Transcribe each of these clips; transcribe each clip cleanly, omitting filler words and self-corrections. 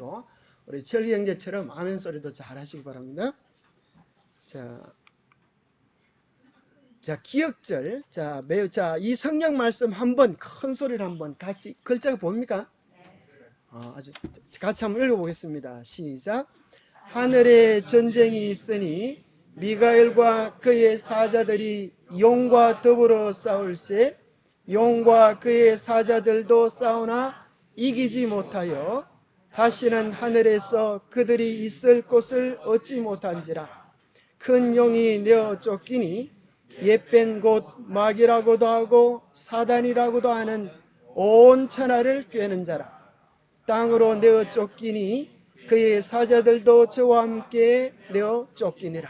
마시고 우리 철기 형제처럼 아멘 소리도 잘 하시기 바랍니다. 자, 기억절. 이 성경 말씀 한번 큰 소리로 한번 같이 글자가 보입니까? 아주 같이 한번 읽어보겠습니다. 시작. 하늘에 전쟁이 있으니 미가엘과 그의 사자들이 용과 더불어 싸울세 용과 그의 사자들도 싸우나 이기지 못하여 다시는 하늘에서 그들이 있을 곳을 얻지 못한지라. 큰 용이 내어 쫓기니 옛뺀 곧 마귀라고도 하고 사단이라고도 하는 온 천하를 꿰는 자라. 땅으로 내어 쫓기니 그의 사자들도 저와 함께 내어 쫓기니라.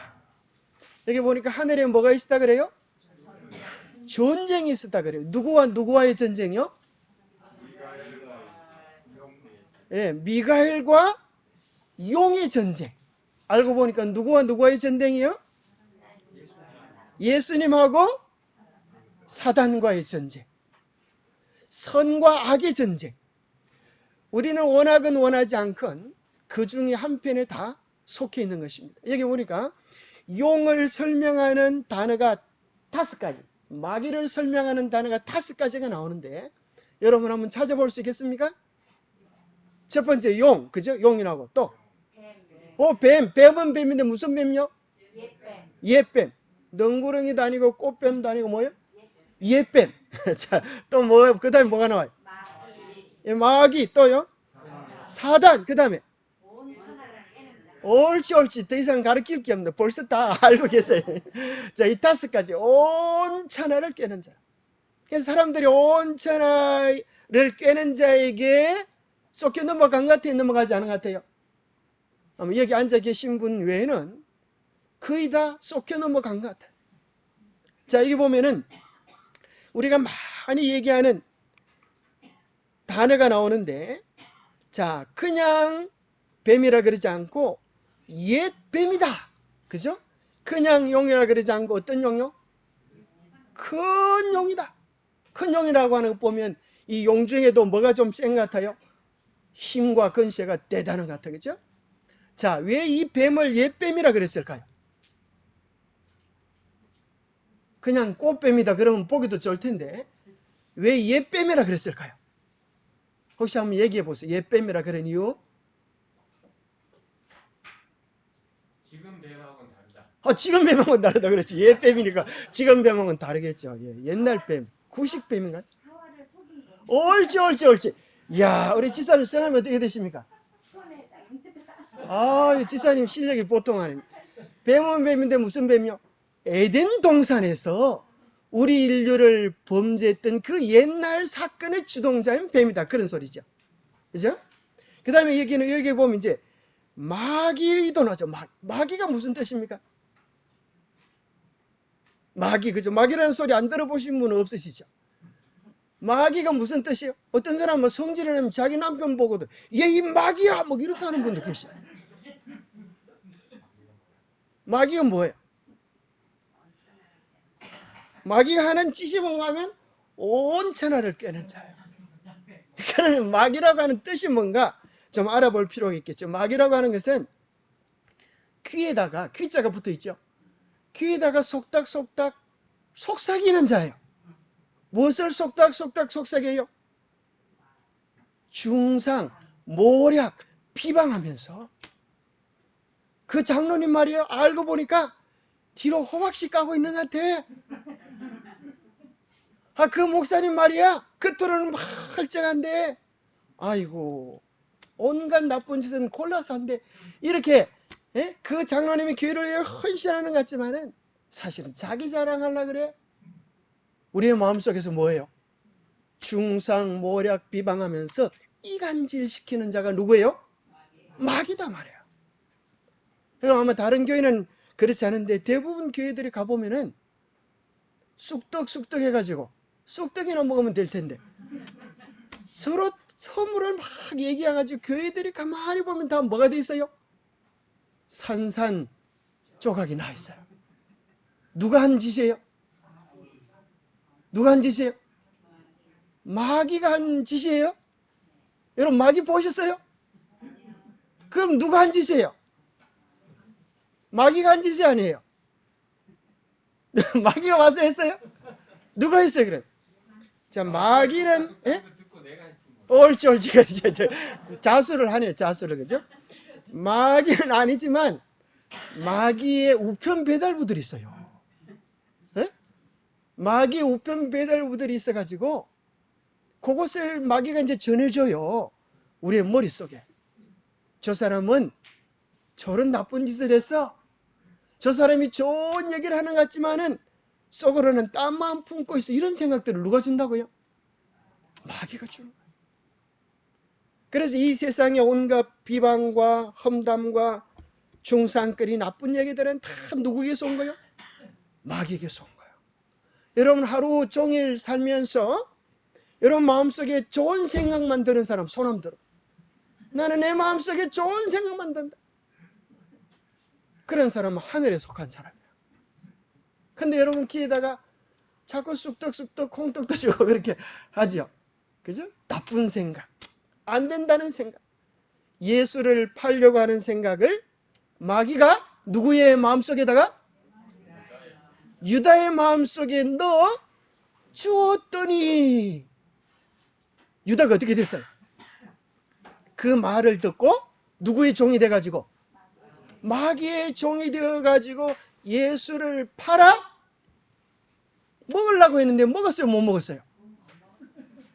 여기 보니까 하늘에 뭐가 있었다 그래요? 전쟁이 있었다 그래요. 누구와의 전쟁이요? 예, 미가엘과 용의 전쟁. 알고 보니까 누구와의 전쟁이요? 예수님하고 사단과의 전쟁. 선과 악의 전쟁. 우리는 원하건 원하지 않건 그 중에 한편에 다 속해 있는 것입니다. 여기 보니까 용을 설명하는 단어가 5가지, 마귀를 설명하는 단어가 5가지가 나오는데 여러분 한번 찾아볼 수 있겠습니까? 첫 번째 용, 그죠? 용이라고 또 뱀은 뱀인데 무슨 뱀이요? 옛뱀. 넝구렁이도 아니고 꽃뱀도 아니고 뭐예요? 옛뱀. 자, 또 뭐예요? 그 다음에 뭐가 나와요? 마귀. 또요? 사단. 그 다음에 옳지. 더 이상 가르칠 게 없네. 벌써 다 알고 계세요. 자, 이 5가지 온 천하를 꿰는 자. 그래서 사람들이 온 천하를 꿰는 자에게 쫓겨 넘어간 것 같아요? 넘어가지 않은 것 같아요? 여기 앉아 계신 분 외에는 거의 다 쫓겨 넘어간 것 같아요. 자, 여기 보면은 우리가 많이 얘기하는 단어가 나오는데, 자, 그냥 뱀이라 그러지 않고 옛 뱀이다. 그죠? 그냥 용이라 그러지 않고 어떤 용이요? 큰 용이다. 큰 용이라고 하는 거 보면 이 용 중에도 뭐가 좀 센 것 같아요? 힘과 근세가 대단한 것 같아요. 그죠? 자, 왜 이 뱀을 옛 뱀이라 그랬을까요? 그냥 꽃뱀이다 그러면 보기도 좋을 텐데 왜 옛 뱀이라 그랬을까요? 혹시 한번 얘기해 보세요. 옛 뱀이라 그런 이유? 지금 뱀하고는 다르다. 지금 뱀하고는 다르다. 그렇지. 옛 뱀이니까 지금 뱀하고는 다르겠죠. 예, 옛날 뱀, 구식 뱀인가? 옳지. 이야, 우리 지사님 성함이 어떻게 되십니까? 지사님 실력이 보통 아닙니다. 뱀은 뱀인데 무슨 뱀이요? 에덴 동산에서 우리 인류를 범죄했던 그 옛날 사건의 주동자인 뱀이다. 그런 소리죠. 그죠? 그 다음에 여기 보면 이제 마귀도 나죠. 마귀가 무슨 뜻입니까? 마귀, 그죠? 마귀라는 소리 안 들어보신 분은 없으시죠? 마귀가 무슨 뜻이에요? 어떤 사람은 성질을 내면 자기 남편 보고도 얘 이 마귀야! 뭐 이렇게 하는 분도 계셔요. 마귀가 뭐예요? 마귀가 하는 짓이 뭔가 하면 온 천하를 꿰는 자예요. 그러면 마귀라고 하는 뜻이 뭔가 좀 알아볼 필요가 있겠죠. 마귀라고 하는 것은 귀에다가 귀자가 붙어 있죠. 귀에다가 속닥속닥 속삭이는 자예요. 무엇을 속닥속닥 속삭여요? 중상, 모략, 비방하면서 그 장로님 말이에요. 알고 보니까 뒤로 호박씨 까고 있는 것 같아. 그 목사님 말이야. 겉으로는 멀쩡한데 아이고 온갖 나쁜 짓은 골라서 한데 이렇게 그 장로님이 교회를 헌신하는 것 같지만은 사실은 자기 자랑하려고 그래. 우리의 마음속에서 뭐예요? 중상, 모략, 비방하면서 이간질시키는 자가 누구예요? 마귀다 말이에요. 그럼 아마 다른 교회는 그렇지 않은데 대부분 교회들이 가보면은 쑥떡 해가지고 쑥떡이나 먹으면 될 텐데 서로 허물을 막 얘기해가지고 교회들이 가만히 보면 다 뭐가 돼 있어요? 산산 조각이 나 있어요. 누가 한 짓이에요? 누가 한 짓이에요? 마귀가 한 짓이에요? 여러분 마귀 보셨어요? 그럼 누가 한 짓이에요? 마귀가 한 짓이 아니에요. 마귀가 와서 했어요? 누가 했어요, 그래? 자, 마귀는, 예? 듣고 내가 했지 뭐. 옳지, 옳지. 자수를 하네요, 자수를. 그죠? 마귀는 아니지만, 마귀의 우편 배달부들이 있어요. 예? 마귀의 우편 배달부들이 있어가지고, 그것을 마귀가 이제 전해줘요. 우리의 머릿속에. 저 사람은 저런 나쁜 짓을 했어. 저 사람이 좋은 얘기를 하는 것 같지만은 속으로는 땀만 품고 있어. 이런 생각들을 누가 준다고요? 마귀가 주는 거예요. 그래서 이 세상의 온갖 비방과 험담과 중상거리 나쁜 얘기들은 다 누구에게서 온 거예요? 마귀에게서 온 거예요. 여러분 하루 종일 살면서 여러분 마음속에 좋은 생각만 드는 사람 손 한번 들어. 나는 내 마음속에 좋은 생각만 든다. 그런 사람은 하늘에 속한 사람이에요. 근데 여러분 귀에다가 자꾸 쑥떡쑥떡 콩떡도 주고 그렇게 하죠. 그죠? 나쁜 생각, 안 된다는 생각, 예수를 팔려고 하는 생각을 마귀가 누구의 마음속에다가? 유다의 마음속에 넣어 주었더니 유다가 어떻게 됐어요? 그 말을 듣고 누구의 종이 돼가지고? 마귀의 종이 되어가지고 예수를 팔아 먹으려고 했는데 먹었어요, 못 먹었어요?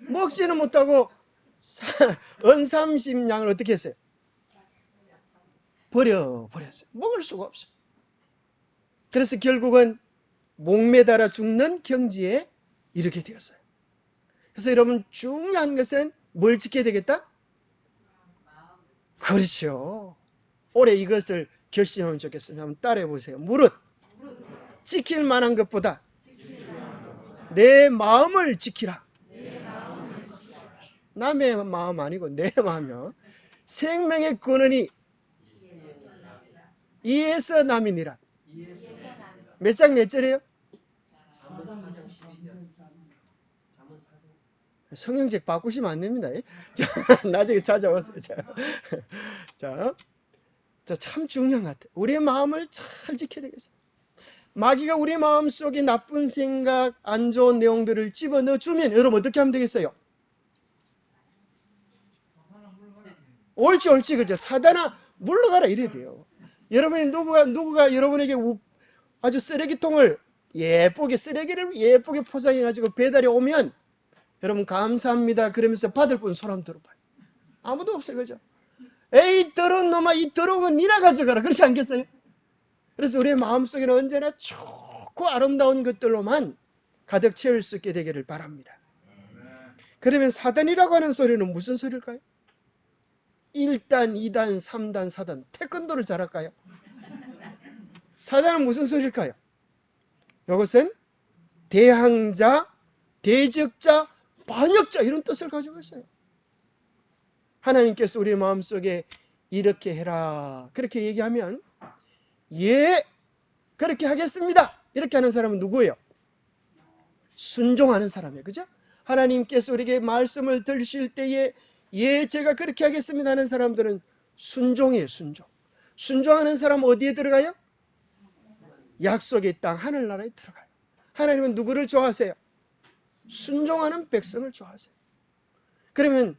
먹지는 못하고 은삼십냥을 어떻게 했어요? 버렸어요. 먹을 수가 없어요. 그래서 결국은 목매달아 죽는 경지에 이르게 되었어요. 그래서 여러분 중요한 것은 뭘 지켜야 되겠다? 그렇죠. 올해 이것을 결심하면 좋겠습니다. 한번 따라해 보세요. 무릇 지킬 만한 것보다 내 마음을 지키라. 남의 마음 아니고 내 마음이요. 생명의 근원이 이에서 남이니라. 몇 장 몇 절이에요? 성경책 바꾸시면 안 됩니다. 자, 나중에 찾아오세요. 자, 참 중요한 것 같아요. 우리의 마음을 잘 지켜야 되겠어요. 마귀가 우리 마음속에 나쁜 생각, 안 좋은 내용들을 집어넣어 주면 여러분 어떻게 하면 되겠어요? 옳지, 그죠? 사단아 물러가라 이래야 돼요. 여러분이 누구가 여러분에게 아주 쓰레기통을 예쁘게 쓰레기를 예쁘게 포장해 가지고 배달이 오면 여러분 감사합니다 그러면서 받을 분 손 한번 들어봐요. 아무도 없어요, 그죠? 에이 더러운 놈아, 이 더러운 건 니나 가져가라, 그렇지 않겠어요? 그래서 우리의 마음속에는 언제나 좋고 아름다운 것들로만 가득 채울 수 있게 되기를 바랍니다. 그러면 사단이라고 하는 소리는 무슨 소리일까요? 1단, 2단, 3단, 4단 태권도를 잘할까요? 사단은 무슨 소리일까요? 이것은 대항자, 대적자, 반역자 이런 뜻을 가지고 있어요. 하나님께서 우리 마음속에 이렇게 해라 그렇게 얘기하면 예 그렇게 하겠습니다 이렇게 하는 사람은 누구예요? 순종하는 사람이에요. 그죠? 하나님께서 우리에게 말씀을 들으실 때에 예 제가 그렇게 하겠습니다 하는 사람들은 순종이에요. 순종하는 사람은 어디에 들어가요? 약속의 땅 하늘나라에 들어가요. 하나님은 누구를 좋아하세요? 순종하는 백성을 좋아하세요. 그러면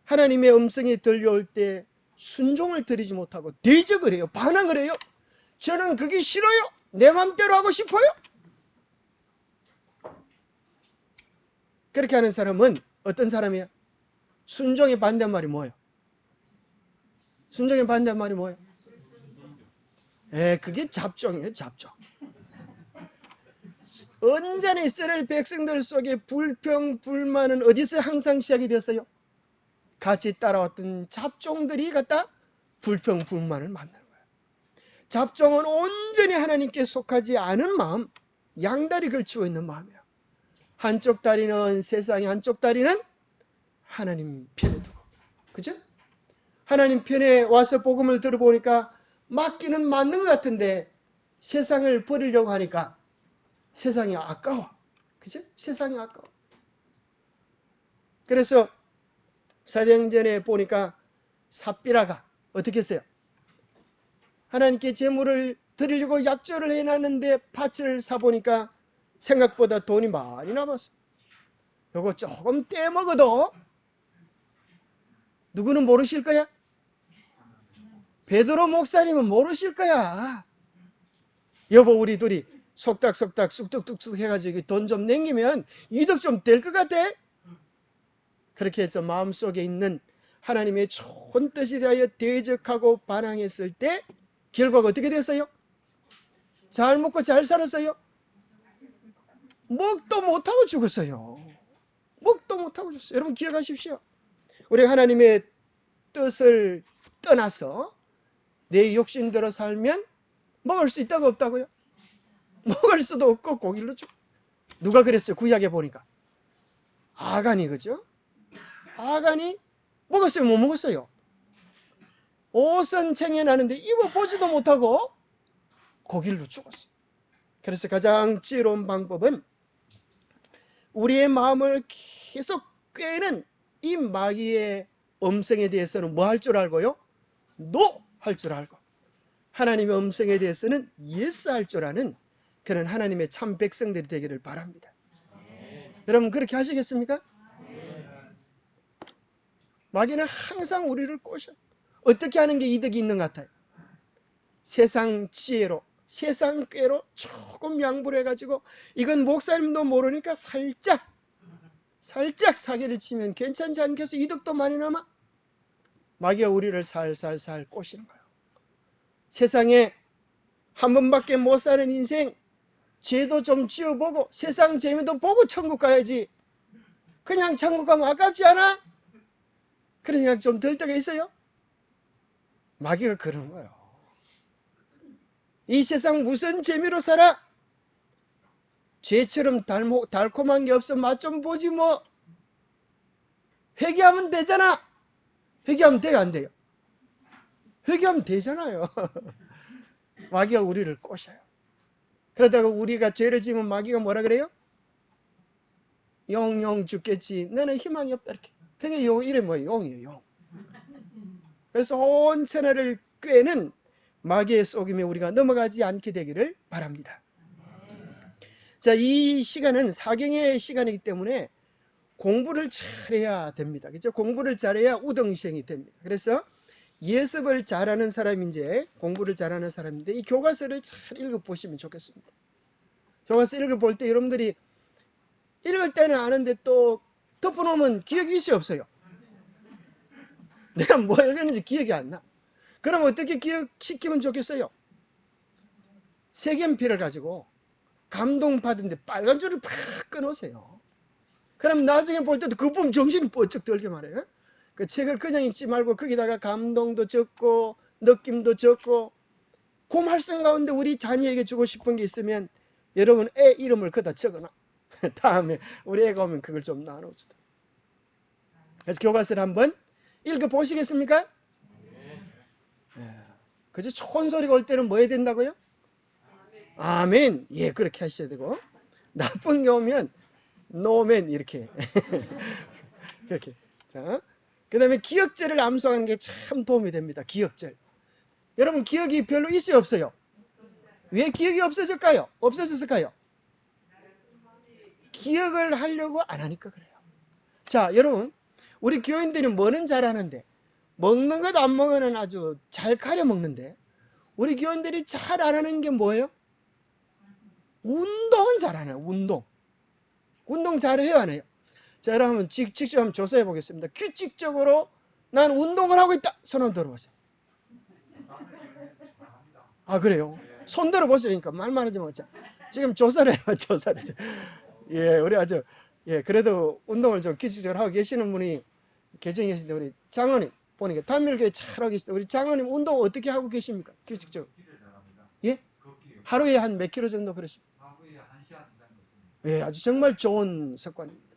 하나님의 음성이 들려올 때 순종을 드리지 못하고 대적을 해요. 반항을 해요. 저는 그게 싫어요. 내 맘대로 하고 싶어요. 그렇게 하는 사람은 어떤 사람이에요? 순종의 반대말이 뭐예요? 순종의 반대말이 뭐예요? 그게 잡종이에요. 잡종. 언제나 이스라엘 백성들 속에 불평, 불만은 어디서 항상 시작이 되었어요? 같이 따라왔던 잡종들이 갖다 불평, 불만을 만나는 거예요. 잡종은 온전히 하나님께 속하지 않은 마음, 양다리 걸치고 있는 마음이에요. 한쪽 다리는 세상에, 한쪽 다리는 하나님 편에 두고. 그죠? 하나님 편에 와서 복음을 들어보니까 맞기는 맞는 것 같은데 세상을 버리려고 하니까 세상이 아까워. 그죠? 세상이 아까워. 그래서 사도행전에 보니까 삽비라가 어떻게 했어요? 하나님께 제물을 드리려고 약조를 해놨는데 팥을 사보니까 생각보다 돈이 많이 남았어. 요거 조금 떼먹어도 누구는 모르실 거야? 베드로 목사님은 모르실 거야. 여보, 우리 둘이 속닥속닥 쑥뚝뚝쑥 해가지고 돈 좀 남기면 이득 좀 될 것 같아? 그렇게 해서 마음속에 있는 하나님의 좋은 뜻에 대하여 대적하고 반항했을 때 결과가 어떻게 됐어요? 잘 먹고 잘 살았어요? 먹도 못하고 죽었어요. 먹도 못하고 죽었어요. 여러분 기억하십시오. 우리 하나님의 뜻을 떠나서 내 욕심대로 살면 먹을 수 있다고 없다고요? 먹을 수도 없고 고기를 줘. 누가 그랬어요? 구약에 보니까 아간이, 그죠? 아간이 먹었어요? 못 먹었어요? 옷은 챙겨나는데 입어보지도 못하고 고기로 죽었어요. 그래서 가장 지혜로운 방법은 우리의 마음을 계속 꿰는 이 마귀의 음성에 대해서는 뭐 할 줄 알고요? 노 할 줄 알고, 하나님의 음성에 대해서는 예스 할 줄 아는 그런 하나님의 참 백성들이 되기를 바랍니다. 여러분 그렇게 하시겠습니까? 마귀는 항상 우리를 꼬셔. 어떻게 하는 게 이득이 있는 것 같아요? 세상 지혜로, 세상 꾀로 조금 양보를 해가지고 이건 목사님도 모르니까 살짝 사기를 치면 괜찮지 않겠어? 이득도 많이 남아? 마귀가 우리를 살살살 꼬시는 거예요. 세상에 한 번밖에 못 사는 인생, 죄도 좀 지어보고 세상 재미도 보고 천국 가야지. 그냥 천국 가면 아깝지 않아? 그런 생각 좀 들 때가 있어요? 마귀가 그러는 거예요. 이 세상 무슨 재미로 살아? 죄처럼 달콤한 게 없어. 맛 좀 보지 뭐. 회개하면 되잖아. 회개하면 돼요, 안 돼요? 회개하면 되잖아요. 마귀가 우리를 꼬셔요. 그러다가 우리가 죄를 지으면 마귀가 뭐라 그래요? 영 죽겠지. 너는 희망이 없다. 이렇게. 그게 이름 뭐예요? 용이에요, 용. 그래서 온 천하를 꿰는 마귀의 속임에 우리가 넘어가지 않게 되기를 바랍니다. 자, 이 시간은 사경의 시간이기 때문에 공부를 잘해야 됩니다. 그렇죠? 공부를 잘해야 우등생이 됩니다. 그래서 예습을 잘하는 사람이 이제 공부를 잘하는 사람인데 이 교과서를 잘 읽어보시면 좋겠습니다. 교과서 읽어볼 때 여러분들이 읽을 때는 아는데 또 덮어놓으면 기억이 있어요, 없어요? 내가 뭐 읽었는지 기억이 안 나. 그럼 어떻게 기억시키면 좋겠어요? 색연필을 가지고 감동받은데 빨간 줄을 팍 끊으세요. 그럼 나중에 볼 때도 그 보면 정신이 번쩍 들게 말해요. 그 책을 그냥 읽지 말고 거기다가 감동도 적고 느낌도 적고 그 말씀 가운데 우리 자녀에게 주고 싶은 게 있으면 여러분 애 이름을 거기다 적어놔. 다음에 우리 애가 오면 그걸 좀 나눠주다. 그래서 교과서를 한번 읽어보시겠습니까? 그죠? 좋은 소리가 올 때는 뭐 해야 된다고요? 아멘. 예, 그렇게 하셔야 되고 나쁜 게 오면 노멘 이렇게 그렇게. 자, 그 다음에 기억절을 암송하는 게 참 도움이 됩니다. 기억절. 여러분 기억이 별로 있어요, 없어요? 왜 기억이 없어질까요? 없어졌을까요? 기억을 하려고 안 하니까 그래요. 자, 여러분 우리 교인들이 뭐는 잘하는데 먹는 것 안 먹으면 아주 잘 가려 먹는데 우리 교인들이 잘 안 하는 게 뭐예요? 운동은 잘하네요. 운동 잘해요, 안 해요? 자, 여러분 직접 한번 조사해 보겠습니다. 규칙적으로 난 운동을 하고 있다. 손 한번 들어보세요. 아, 그래요? 손 들어보세요. 그러니까 말만 하지 말자. 지금 조사를 해요. 조사를. 예, 우리 아주 그래도 운동을 좀 규칙적으로 하고 계시는 분이 계정에 계신데 우리 장로님 보니까 단밀교회 잘하고 계시다. 우리 장로님 운동 어떻게 하고 계십니까? 규칙적으로. 예? 하루에 한 몇 킬로 정도 그러십니까? 하루에 1시간 이상 걷습니다. 예, 아주 정말 좋은 습관입니다.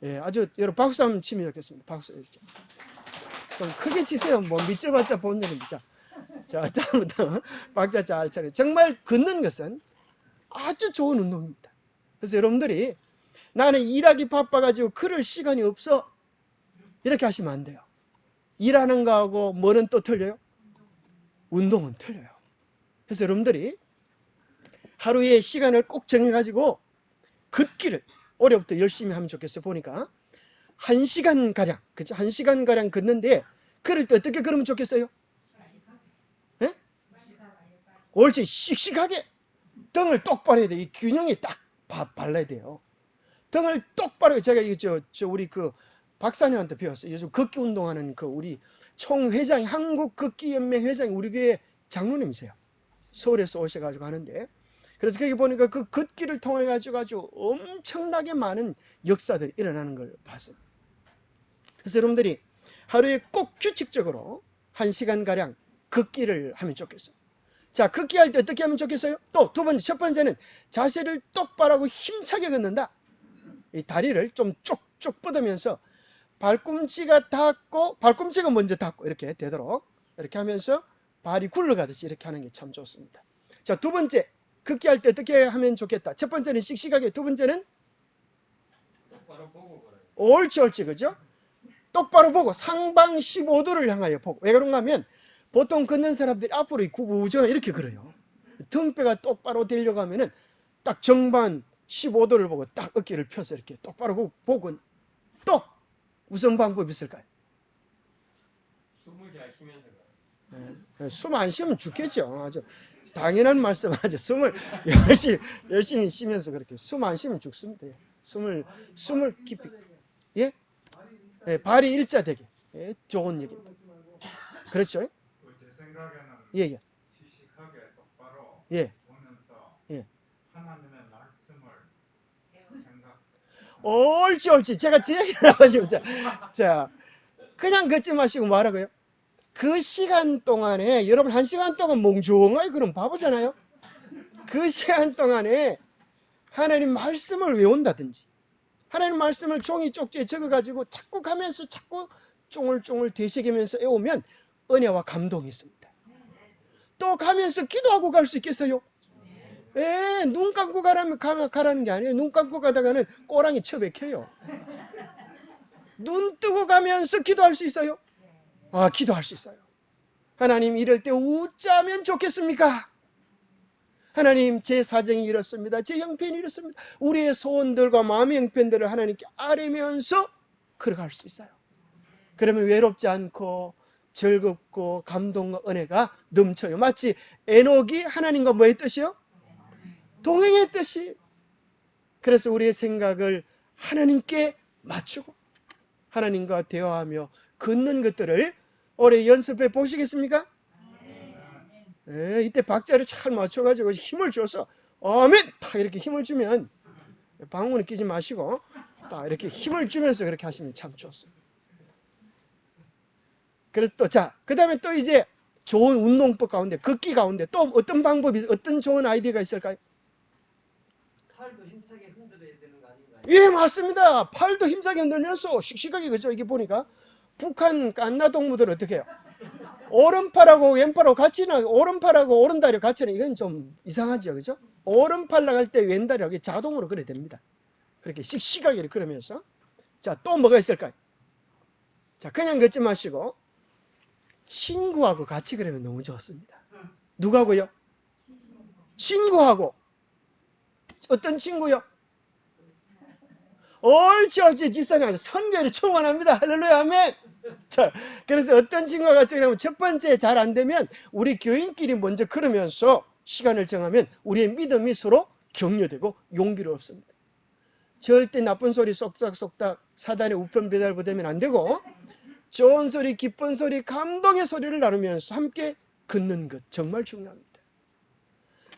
예, 아주 여러분 박수 한번 치면 좋겠습니다. 박수. 좀 크게 치세요. 뭐 밑져봤자 본 일은 진짜. 자, 다음부터 박자 잘 차려. 정말 걷는 것은 아주 좋은 운동입니다. 그래서 여러분들이 나는 일하기 바빠가지고 걸을 시간이 없어 이렇게 하시면 안 돼요. 일하는 거하고 뭐는 또 틀려요? 운동은 틀려요. 그래서 여러분들이 하루에 시간을 꼭 정해가지고 걷기를 올해부터 열심히 하면 좋겠어요. 보니까 1시간가량, 그죠? 1시간가량 걷는데, 걸을 때 어떻게 걸으면 좋겠어요? 예? 옳지, 씩씩하게. 등을 똑바로 해야 돼. 이 균형이 딱 발라야 돼요. 등을 똑바로, 제가 이거 우리 그 박사님한테 배웠어요. 요즘 걷기 운동하는 그 우리 총회장이, 한국걷기연맹 회장이 우리 교회 장로님이세요. 서울에서 오셔가지고 하는데, 그래서 거기 보니까 그 걷기를 통해 가지고 아주 엄청나게 많은 역사들이 일어나는 걸 봤어요. 그래서 여러분들이 하루에 꼭 규칙적으로 1시간가량 걷기를 하면 좋겠어요. 자, 걷기 할 때 어떻게 하면 좋겠어요? 또 두 번째, 첫 번째는 자세를 똑바로 하고 힘차게 걷는다. 이 다리를 좀 쭉쭉 뻗으면서 발꿈치가 닿고, 발꿈치가 먼저 닿고 이렇게 되도록 이렇게 하면서 발이 굴러가듯이 이렇게 하는 게 참 좋습니다. 자, 두 번째, 걷기 할 때 어떻게 하면 좋겠다. 첫 번째는 씩씩하게, 두 번째는 똑바로 보고 걸어요. 옳지, 그죠? 똑바로 보고 상방 15도를 향하여 보고. 왜 그런가 하면 보통 걷는 사람들이 앞으로 구부정 이렇게 걸어요. 등뼈가 똑바로 되려고 하면은 딱 정반 15도를 보고 딱 어깨를 펴서 이렇게 똑바로 보고. 또 무슨 방법이 있을까요? 숨을 잘 쉬면서 걸어요. 숨 안 쉬면 죽겠죠. 아주 당연한 말씀을 하죠. 숨을 열심히 쉬면서 그렇게. 숨 안 쉬면 죽습니다. 숨을 깊이. 예? 예, 발이 일자되게. 예, 좋은 얘기입니다. 그렇죠? 제 생각에는 예. 씩씩하게 똑바로 예. 보면서 예. 하나님의 말씀을 생각. 옳지. 제가 제 얘기를 나가지고. 자, 그냥 걷지 마시고 뭐하라고요? 그 시간 동안에, 여러분 1시간 동안 멍청하게 그럼 바보잖아요? 그 시간 동안에 하나님 말씀을 외운다든지, 하나님 말씀을 종이 쪽지에 적어가지고 자꾸 가면서 자꾸 쫑을쫑을 되새기면서 외우면 은혜와 감동이 있습니다. 또 가면서 기도하고 갈 수 있겠어요? 예, 눈 감고 가라는 게 아니에요. 눈 감고 가다가는 꼬랑이 처박혀요. 눈 뜨고 가면서 기도할 수 있어요? 아, 기도할 수 있어요. 하나님, 이럴 때 웃자면 좋겠습니까? 하나님, 제 사정이 이렇습니다. 제 형편이 이렇습니다. 우리의 소원들과 마음의 형편들을 하나님께 아뢰면서 걸어갈 수 있어요. 그러면 외롭지 않고 즐겁고 감동과 은혜가 넘쳐요. 마치 에녹이 하나님과 뭐의 뜻이요? 동행의 뜻이. 그래서 우리의 생각을 하나님께 맞추고 하나님과 대화하며 걷는 것들을 올해 연습해 보시겠습니까? 네, 이때 박자를 잘 맞춰가지고 힘을 줘서 아멘! 딱 이렇게 힘을 주면, 방문을 끼지 마시고 딱 이렇게 힘을 주면서 그렇게 하시면 참 좋습니다. 그래서 또, 자, 그 다음에 또 이제 좋은 운동법 가운데, 걷기 가운데 또 어떤 방법이, 어떤 좋은 아이디어가 있을까요? 팔도 힘차게 흔들어야 되는 거 아닌가요? 예, 맞습니다. 팔도 힘차게 흔들면서 씩씩하게, 그죠? 이게 보니까 북한 깐나 동무들 어떻게 해요? 오른팔하고 왼팔하고 같이 오른팔하고 오른다리 같이 는 이건 좀 이상하죠, 그죠? 오른팔 나갈 때 왼다리하고 자동으로 그래 됩니다. 그렇게 씩씩하게 그러면서. 자, 또 뭐가 있을까요? 자, 그냥 걷지 마시고 친구하고 같이 그러면 너무 좋습니다. 누구하고요? 친구하고. 어떤 친구요? 옳지, 지사님 선교를 충원합니다. 할렐루야, 아멘. 자, 그래서 어떤 친구가 같이 그러면 첫 번째 잘 안 되면 우리 교인끼리 먼저 걸으면서 시간을 정하면 우리의 믿음이 서로 격려되고 용기를 얻습니다. 절대 나쁜 소리 쏙닥쏙닥 사단의 우편 배달부되면 안 되고 좋은 소리, 기쁜 소리, 감동의 소리를 나누면서 함께 걷는 것 정말 중요합니다.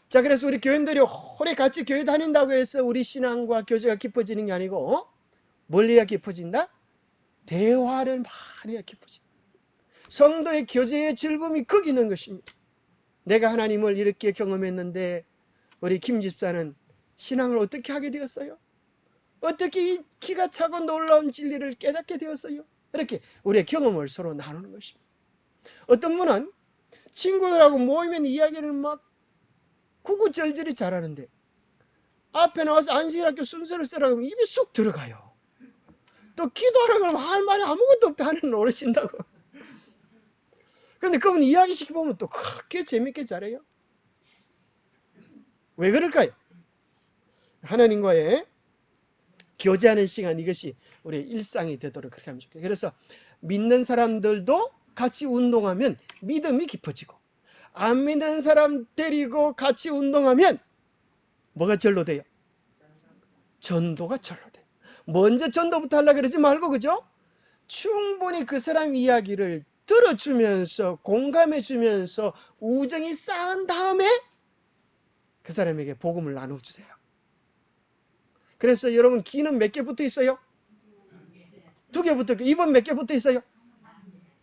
자, 그래서 우리 교인들이 오래 같이 교회 다닌다고 해서 우리 신앙과 교제가 깊어지는 게 아니고 뭘 해야 깊어진다? 대화를 많이 해야 깊어진다. 성도의 교제의 즐거움이 거기 있는 것입니다. 내가 하나님을 이렇게 경험했는데 우리 김 집사는 신앙을 어떻게 하게 되었어요? 어떻게 이 기가 차고 놀라운 진리를 깨닫게 되었어요? 이렇게 우리의 경험을 서로 나누는 것입니다. 어떤 분은 친구들하고 모이면 이야기를 막 구구절절히 잘하는데 앞에 나와서 안식일학교 순서를 쓰라고 하면 입이 쑥 들어가요. 또 기도하라고 하면 할 말이 아무것도 없다 하는 어르신다고. 근데 그분 이야기 시켜보면 또 그렇게 재밌게 잘해요. 왜 그럴까요? 하나님과의 교제하는 시간, 이것이 우리의 일상이 되도록 그렇게 하면 좋겠어요. 그래서 믿는 사람들도 같이 운동하면 믿음이 깊어지고, 안 믿는 사람 데리고 같이 운동하면 뭐가 절로 돼요? 전도가 절로 돼요. 먼저 전도부터 하려고 그러지 말고, 그죠? 충분히 그 사람 이야기를 들어주면서 공감해주면서 우정이 쌓은 다음에 그 사람에게 복음을 나눠주세요. 그래서 여러분, 기는 몇 개 붙어 있어요? 2개 붙어 있고, 입은 몇 개 붙어 있어요?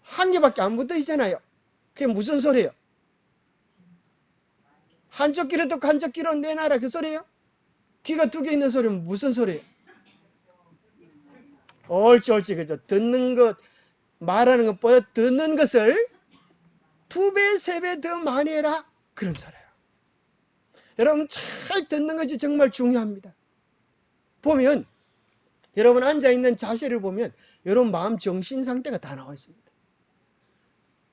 1개밖에 안 붙어 있잖아요. 그게 무슨 소리예요? 한쪽 귀로 듣고 한쪽 귀로 내놔라, 그 소리예요? 귀가 2개 있는 소리는 무슨 소리예요? 옳지, 그죠? 듣는 것, 말하는 것보다 듣는 것을 2배, 3배 더 많이 해라, 그런 소리예요. 여러분, 잘 듣는 것이 정말 중요합니다. 보면, 여러분 앉아있는 자세를 보면 여러분 마음 정신 상태가 다 나와 있습니다.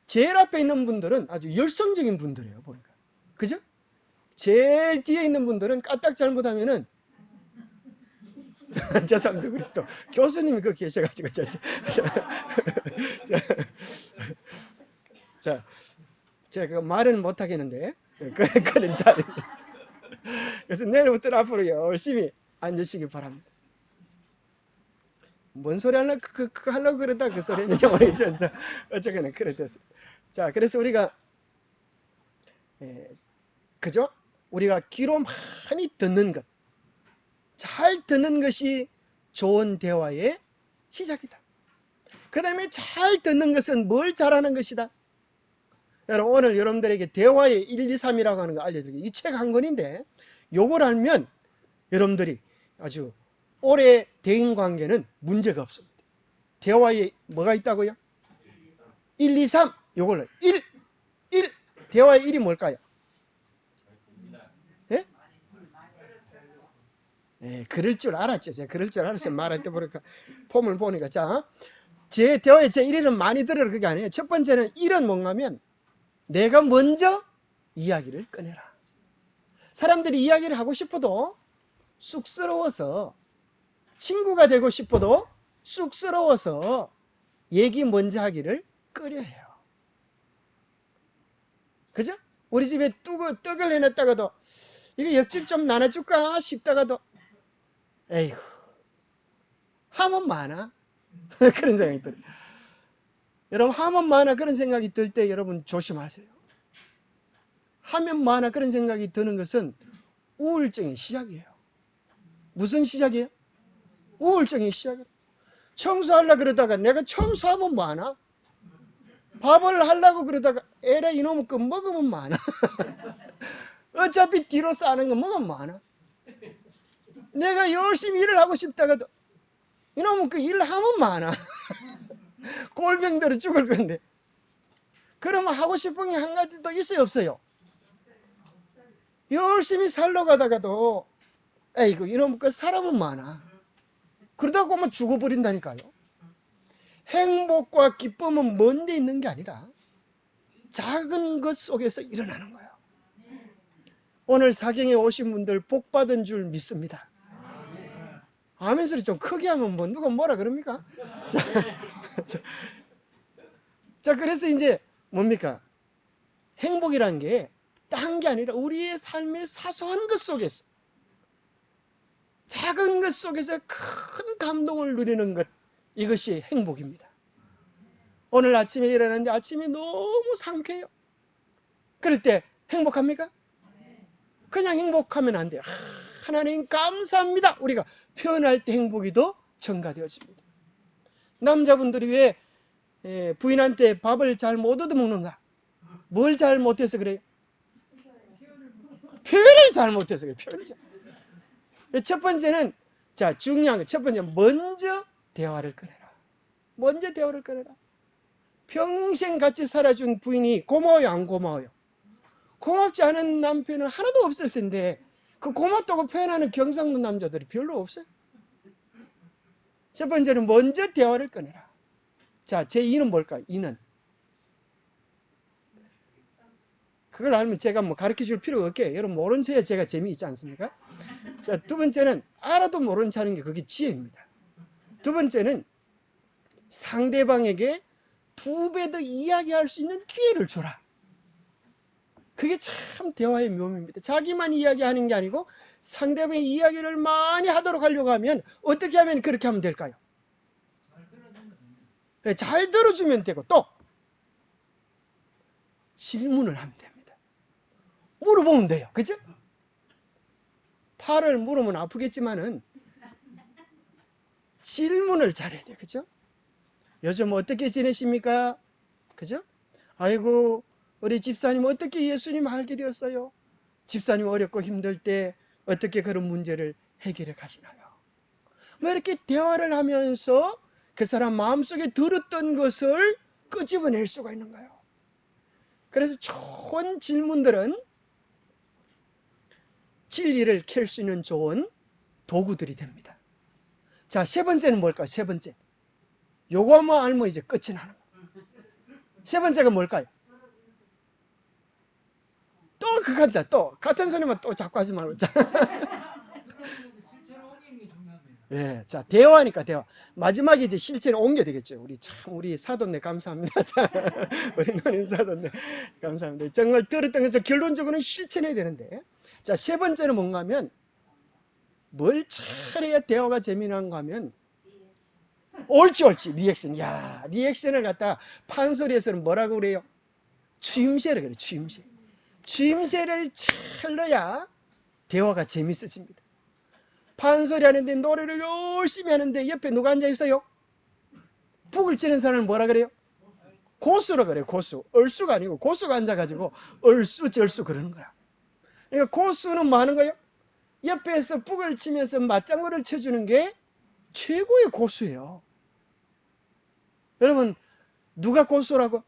제일 앞에 있는 분들은 아주 열성적인 분들이에요, 보니까. 그죠? 제일 뒤에 있는 분들은 까딱 잘못하면은 죄송합니다. 우리 또 교수님이 거기 계셔가지고 자, 제가 말은 못 하겠는데 그런 자리. 그래서 내일부터 앞으로 열심히 앉으시기 바랍니다. 뭔 소리 하려고 하려고 그러다 그 소리 했는지 모르겠죠. 어쨌거나 그래 됐어. 자, 그래서 우리가 그죠? 우리가 귀로 많이 듣는 것, 잘 듣는 것이 좋은 대화의 시작이다. 그 다음에 잘 듣는 것은 뭘 잘하는 것이다. 여러분, 오늘 여러분들에게 대화의 1, 2, 3이라고 하는 거 알려드릴게요. 이 책 한 권인데 요걸 알면 여러분들이 아주 오래 대인관계는 문제가 없습니다. 대화에 뭐가 있다고요? 1, 2, 3. 요걸로 1. 대화의 1이 뭘까요? 예? 네, 그럴 줄 알았죠. 제가 그럴 줄 알았어요. 말할 때 보니까 폼을 보니까. 자, 제 대화에 제 1위는 많이 들으라 그게 아니에요. 첫 번째는 1은 뭔가면 내가 먼저 이야기를 꺼내라. 사람들이 이야기를 하고 싶어도 쑥스러워서, 친구가 되고 싶어도 쑥스러워서 얘기 먼저 하기를 꺼려해요. 그죠? 우리 집에 떡을 해놨다가도 이거 옆집 좀 나눠줄까 싶다가도 에이구 하면 많아. 그런 생각이 들어요. 여러분, 하면 많아 그런 생각이 들 때 여러분 조심하세요. 하면 많아 그런 생각이 드는 것은 우울증의 시작이에요. 무슨 시작이에요? 우울증의 시작이에요. 청소하려고 그러다가 내가 청소하면 많아. 밥을 하려고 그러다가 에라 이놈의 거 먹으면 많아. 어차피 뒤로 싸는 거 먹으면 많아. 내가 열심히 일을 하고 싶다가도 이놈의 그 일을 하면 많아. 꼴병들은 죽을 건데. 그러면 하고 싶은 게 한 가지 더 있어요, 없어요? 열심히 살러 가다가도 에이구 이놈의 그 사람은 많아. 그러다 보면 죽어버린다니까요. 행복과 기쁨은 먼 데 있는 게 아니라 작은 것 속에서 일어나는 거예요. 오늘 사경에 오신 분들 복 받은 줄 믿습니다. 아멘 소리 좀 크게 하면 뭐 누가 뭐라 그럽니까? 자, 그래서 이제 뭡니까? 행복이란 게 딴 게 아니라 우리의 삶의 사소한 것 속에서, 작은 것 속에서 큰 감동을 누리는 것, 이것이 행복입니다. 오늘 아침에 일어났는데 아침이 너무 상쾌해요. 그럴 때 행복합니까? 그냥 행복하면 안 돼요. 하나님 감사합니다. 우리가 표현할 때 행복이 더 증가되어집니다. 남자분들이 왜 부인한테 밥을 잘 못 얻어먹는가? 뭘 잘 못해서 그래요? 표현을 잘 못해서 그래요. 첫 번째는, 자, 중요한 거, 첫 번째, 먼저 대화를 꺼내라. 먼저 대화를 꺼내라. 평생 같이 살아준 부인이 고마워요, 안 고마워요? 고맙지 않은 남편은 하나도 없을 텐데 그 고맙다고 표현하는 경상도 남자들이 별로 없어요. 첫 번째는 먼저 대화를 꺼내라. 자, 제 2는 뭘까요? 2는 그걸 알면 제가 뭐 가르쳐 줄 필요가 없게 여러분 모른 체에 제가 재미있지 않습니까? 자, 두 번째는 알아도 모른 체 하는 게 그게 지혜입니다. 두 번째는 상대방에게 2배 더 이야기할 수 있는 기회를 줘라. 그게 참 대화의 묘미입니다. 자기만 이야기하는 게 아니고 상대방의 이야기를 많이 하도록 하려고 하면 어떻게 하면 그렇게 하면 될까요? 잘 들어주면 되고 또 질문을 하면 됩니다. 물어보면 돼요. 그죠? 팔을 물으면 아프겠지만은 질문을 잘해야 돼요. 그죠? 요즘 어떻게 지내십니까? 그죠? 아이고 우리 집사님 어떻게 예수님 알게 되었어요? 집사님 어렵고 힘들 때 어떻게 그런 문제를 해결해 가시나요? 뭐 이렇게 대화를 하면서 그 사람 마음속에 들었던 것을 끄집어낼 수가 있는 거예요. 그래서 좋은 질문들은 진리를 캘 수 있는 좋은 도구들이 됩니다. 자, 세 번째는 뭘까요? 세 번째. 요거만 알면 이제 끝이 나는 거예요. 세 번째가 뭘까요? 또 그거다. 또 같은 소리만 또 자꾸 하지 말고. 자, 실체로 옮기는 게 중요합니다. 예, 자 대화니까 대화. 마지막에 이제 실체를 옮겨야 되겠죠. 우리 사돈네 감사합니다. 자, 우리 노님 사돈네 감사합니다. 정말 들었던 것을 결론적으로는 실천해야 되는데, 자 세 번째는 뭔가 하면 뭘 잘해야 대화가 재미난가 하면 옳지 리액션. 야, 리액션을 갖다 판소리에서는 뭐라고 그래요? 추임새를 그래요. 추임새를 잘 넣어야 대화가 재밌어집니다. 판소리 하는데 노래를 열심히 하는데 옆에 누가 앉아 있어요? 북을 치는 사람은 뭐라 그래요? 고수라 그래요. 고수. 얼수가 아니고 고수가 앉아가지고 얼수절수 그러는 거야. 그러니까 고수는 뭐 하는 거예요? 옆에서 북을 치면서 맞장구를 쳐주는 게 최고의 고수예요. 여러분 누가 고수라고?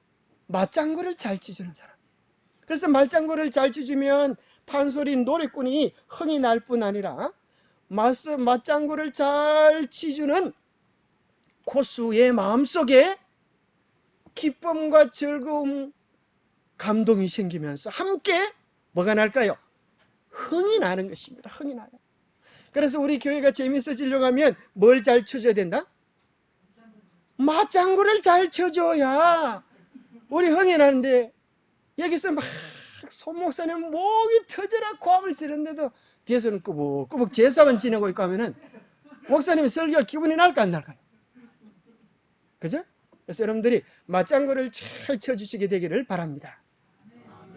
맞장구를 잘 치주는 사람. 그래서 맞장구를 잘 치주면 판소리 노래꾼이 흥이 날 뿐 아니라 맞장구를 잘 치주는 고수의 마음속에 기쁨과 즐거움, 감동이 생기면서 함께 뭐가 날까요? 흥이 나는 것입니다. 흥이 나요. 그래서 우리 교회가 재밌어지려고 하면 뭘 잘 쳐줘야 된다? 맞장구를 잘 쳐줘야 우리 흥이 나는데, 여기서 막 손목사님 목이 터져라 고함을 지르는데도 뒤에서는 꾸벅꾸벅 제사만 지내고 있고 하면은 목사님이 설교할 기분이 날까 안 날까요? 그죠? 그래서 여러분들이 맞장구를 잘 쳐주시게 되기를 바랍니다.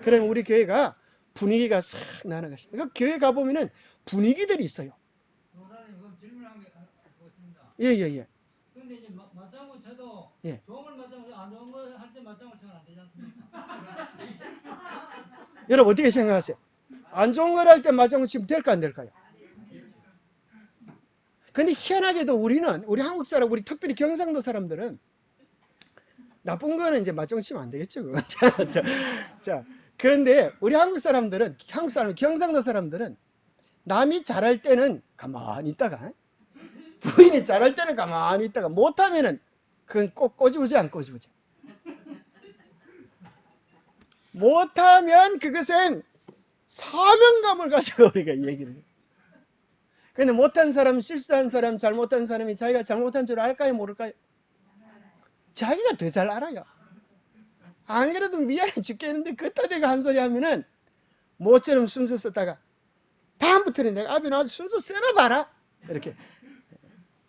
그러면 우리 교회가 분위기가 싹 나는 것입니다. 그 교회 가보면은 분위기들이 있어요. 목사님 그럼 질문 한개 있습니다. 예. 근데 이제 맞장구 쳐도 예. 좋은 걸 맞장구 안 좋은 거 할 때 맞장구 쳐면 안 되지 않습니까? 여러분 어떻게 생각하세요? 안 좋은 걸 할 때 맞장구 치면 될까 안 될까요? 근데 희한하게도 우리 한국 사람, 우리 특별히 경상도 사람들은 나쁜 거는 이제 맞장구 치면 안 되겠죠. 그건. 자, 그런데 우리 한국 사람, 경상도 사람들은 남이 잘할 때는 가만히 있다가, 부인이 잘할 때는 가만히 있다가, 못하면은 그건 꼭 꼬집으지 안 꼬집으지. 못하면 그것은 사명감을 가지고 우리가 얘기를 해요. 근데 못한 사람, 실수한 사람, 잘못한 사람이 자기가 잘못한 줄 알까요, 모를까요? 자기가 더 잘 알아요. 안 그래도 미안해 죽겠는데 그따 대가 한 소리 하면은 모처럼 순서 썼다가 다음부터는 내가 앞에 나와서 순서 써놔봐라 이렇게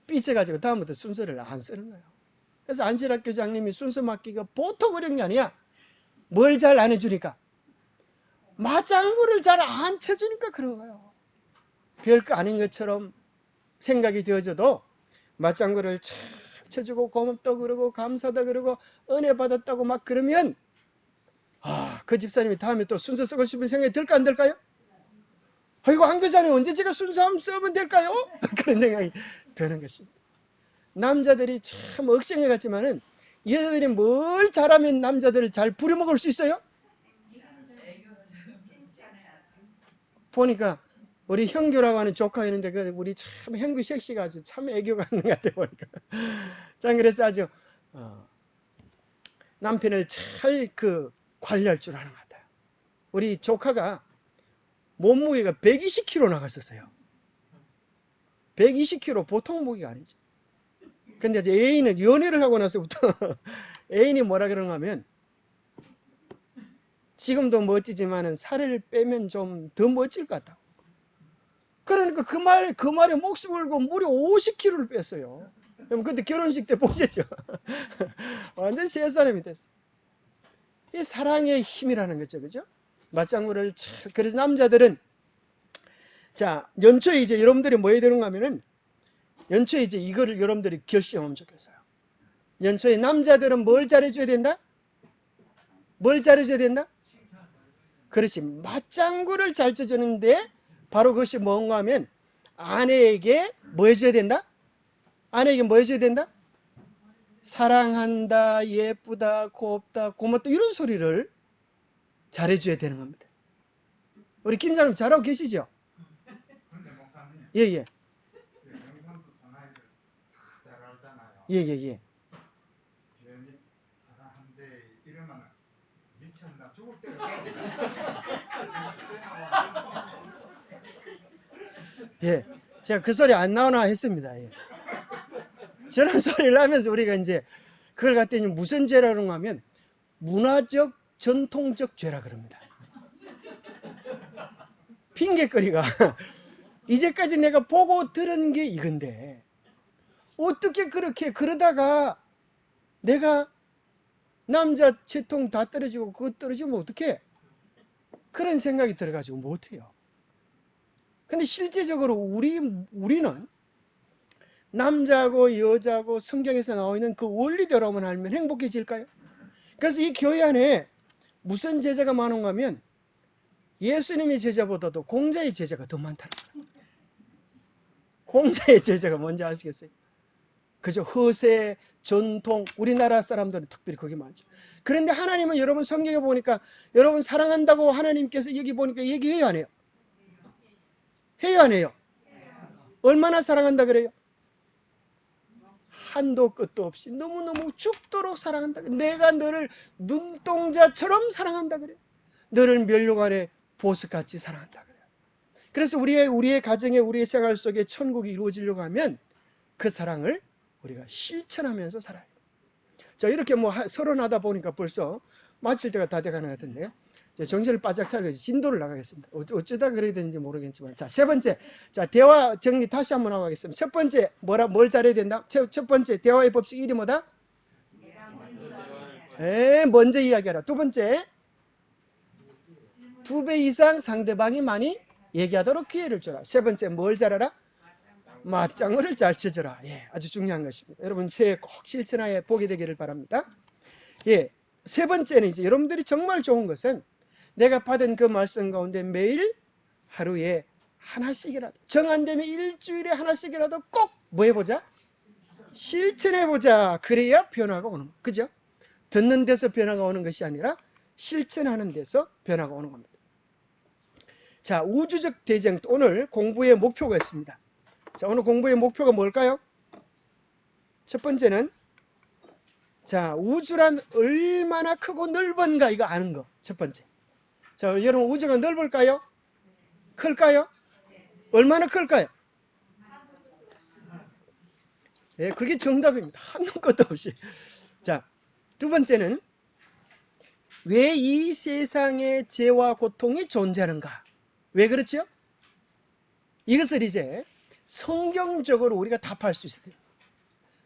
삐쳐가지고 다음부터 순서를 안 쓰는 거예요. 그래서 안실학 교장님이 순서 맡기가 보통 어려운 게 아니야. 뭘 잘 안 해주니까, 맞장구를 잘 안 쳐주니까 그런 거예요. 별거 아닌 것처럼 생각이 되어져도 맞장구를 잘 쳐주고 고맙다 그러고 감사다 그러고 은혜 받았다고 막 그러면 그 집사님이 다음에 또 순서 쓰고 싶은 생각이 들까 안 들까요? 아이고 안 교사님 언제 제가 순서 한번 쓰면 될까요? 그런 생각이 드는 것입니다. 남자들이 참 억생해 같지만은 여자들이 뭘 잘하면 남자들을 잘 부려먹을 수 있어요? 보니까 우리 형규라고 하는 조카가 있는데 우리 참 형규 섹시가 아주 참 애교가 있는 것 같아 보니까. 자, 그래서 아주 남편을 잘 관리할 줄 아는 것 같아요. 우리 조카가 몸무게가 120kg 나갔었어요. 120kg 보통 무게가 아니죠. 근데 이제 애인은 연애를 하고 나서부터 애인이 뭐라 그러는가 하면 지금도 멋지지만은 살을 빼면 좀 더 멋질 것 같다고. 그러니까 그 말에 목숨 걸고 무려 50kg를 뺐어요. 그럼 그때 결혼식 때 보셨죠? 완전 새 사람이 됐어. 이 사랑의 힘이라는 거죠. 그죠? 맞장구를 그래서 남자들은 자, 연초에 이제 여러분들이 뭐 해야 되는가 하면은 연초에 이제 이거를 여러분들이 결심하면 좋겠어요. 연초에 남자들은 뭘 잘해줘야 된다? 뭘 잘해줘야 된다? 그렇지. 맞장구를 잘 쳐주는데 바로 그것이 뭔가 하면 아내에게 뭐 해줘야 된다? 아내에게 뭐 해줘야 된다? 사랑한다, 예쁘다, 곱다, 고맙다 이런 소리를 잘해줘야 되는 겁니다. 우리 김장님 잘하고 계시죠? 근데 목사님, 예예. 영상도 사나이들 다 잘 알잖아요. 예예예. 괜히 사랑한대 이러면 미쳤나 죽을 때가 예. 제가 그 소리 안 나오나 했습니다. 예. 저런 소리를 하면서 우리가 이제 그걸 갖다 무슨 죄라고 하면 문화적 전통적 죄라 그럽니다. 핑계거리가 이제까지 내가 보고 들은 게 이건데 어떻게 그렇게 그러다가 내가 남자 채통 다 떨어지고 그거 떨어지면 어떡해? 그런 생각이 들어가지고 못해요. 근데 실제적으로 우리는 남자고 여자고 성경에서 나와 있는 그 원리대로만 알면 행복해질까요? 그래서 이 교회 안에 무슨 제자가 많은가 하면 예수님의 제자보다도 공자의 제자가 더 많다는 거예요. 공자의 제자가 뭔지 아시겠어요? 그죠? 허세, 전통, 우리나라 사람들은 특별히 거기 많죠. 그런데 하나님은 여러분 성경에 보니까 여러분 사랑한다고 하나님께서 여기 보니까 얘기해요, 안 해요? 해요, 안 해요? 얼마나 사랑한다 그래요? 한도 끝도 없이 너무너무 죽도록 사랑한다. 내가 너를 눈동자처럼 사랑한다 그래요. 너를 면류관의 보석같이 사랑한다 그래요. 그래서 우리의 가정에 우리의 생활 속에 천국이 이루어지려고 하면 그 사랑을 우리가 실천하면서 살아야 돼요. 자, 이렇게 뭐 서론하다 보니까 벌써 마칠 때가 다 돼가는 것 같은데 정신을 바짝 차리고 진도를 나가겠습니다. 어쩌다 그래야 되는지 모르겠지만 자, 세 번째, 자 대화 정리 다시 한번 하고 가겠습니다. 첫 번째 뭘 잘해야 된다? 첫 번째 대화의 법칙 1이 뭐다? 먼저 이야기하라. 두 번째 2배 이상 상대방이 많이 얘기하도록 기회를 줘라. 세 번째 뭘 잘하라? 맞장구를 잘 쳐줘라. 예, 아주 중요한 것입니다. 여러분 새해 꼭 실천하에 보게 되기를 바랍니다. 예, 세 번째는 이제 여러분들이 정말 좋은 것은 내가 받은 그 말씀 가운데 매일 하루에 하나씩이라도 정 안 되면 일주일에 하나씩이라도 꼭 뭐 해보자? 실천해보자. 그래야 변화가 오는 거예요. 그죠? 듣는 데서 변화가 오는 것이 아니라 실천하는 데서 변화가 오는 겁니다. 자, 우주적 대쟁. 오늘 공부의 목표가 있습니다. 자, 오늘 공부의 목표가 뭘까요? 첫 번째는 자, 우주란 얼마나 크고 넓은가 이거 아는 거. 첫 번째. 자, 여러분 우주가 넓을까요? 클까요? 얼마나 클까요? 예, 그게 정답입니다. 한도 끝도 없이. 자, 두 번째는 왜 이 세상에 죄와 고통이 존재하는가? 왜 그렇죠? 이것을 이제 성경적으로 우리가 답할 수 있어요.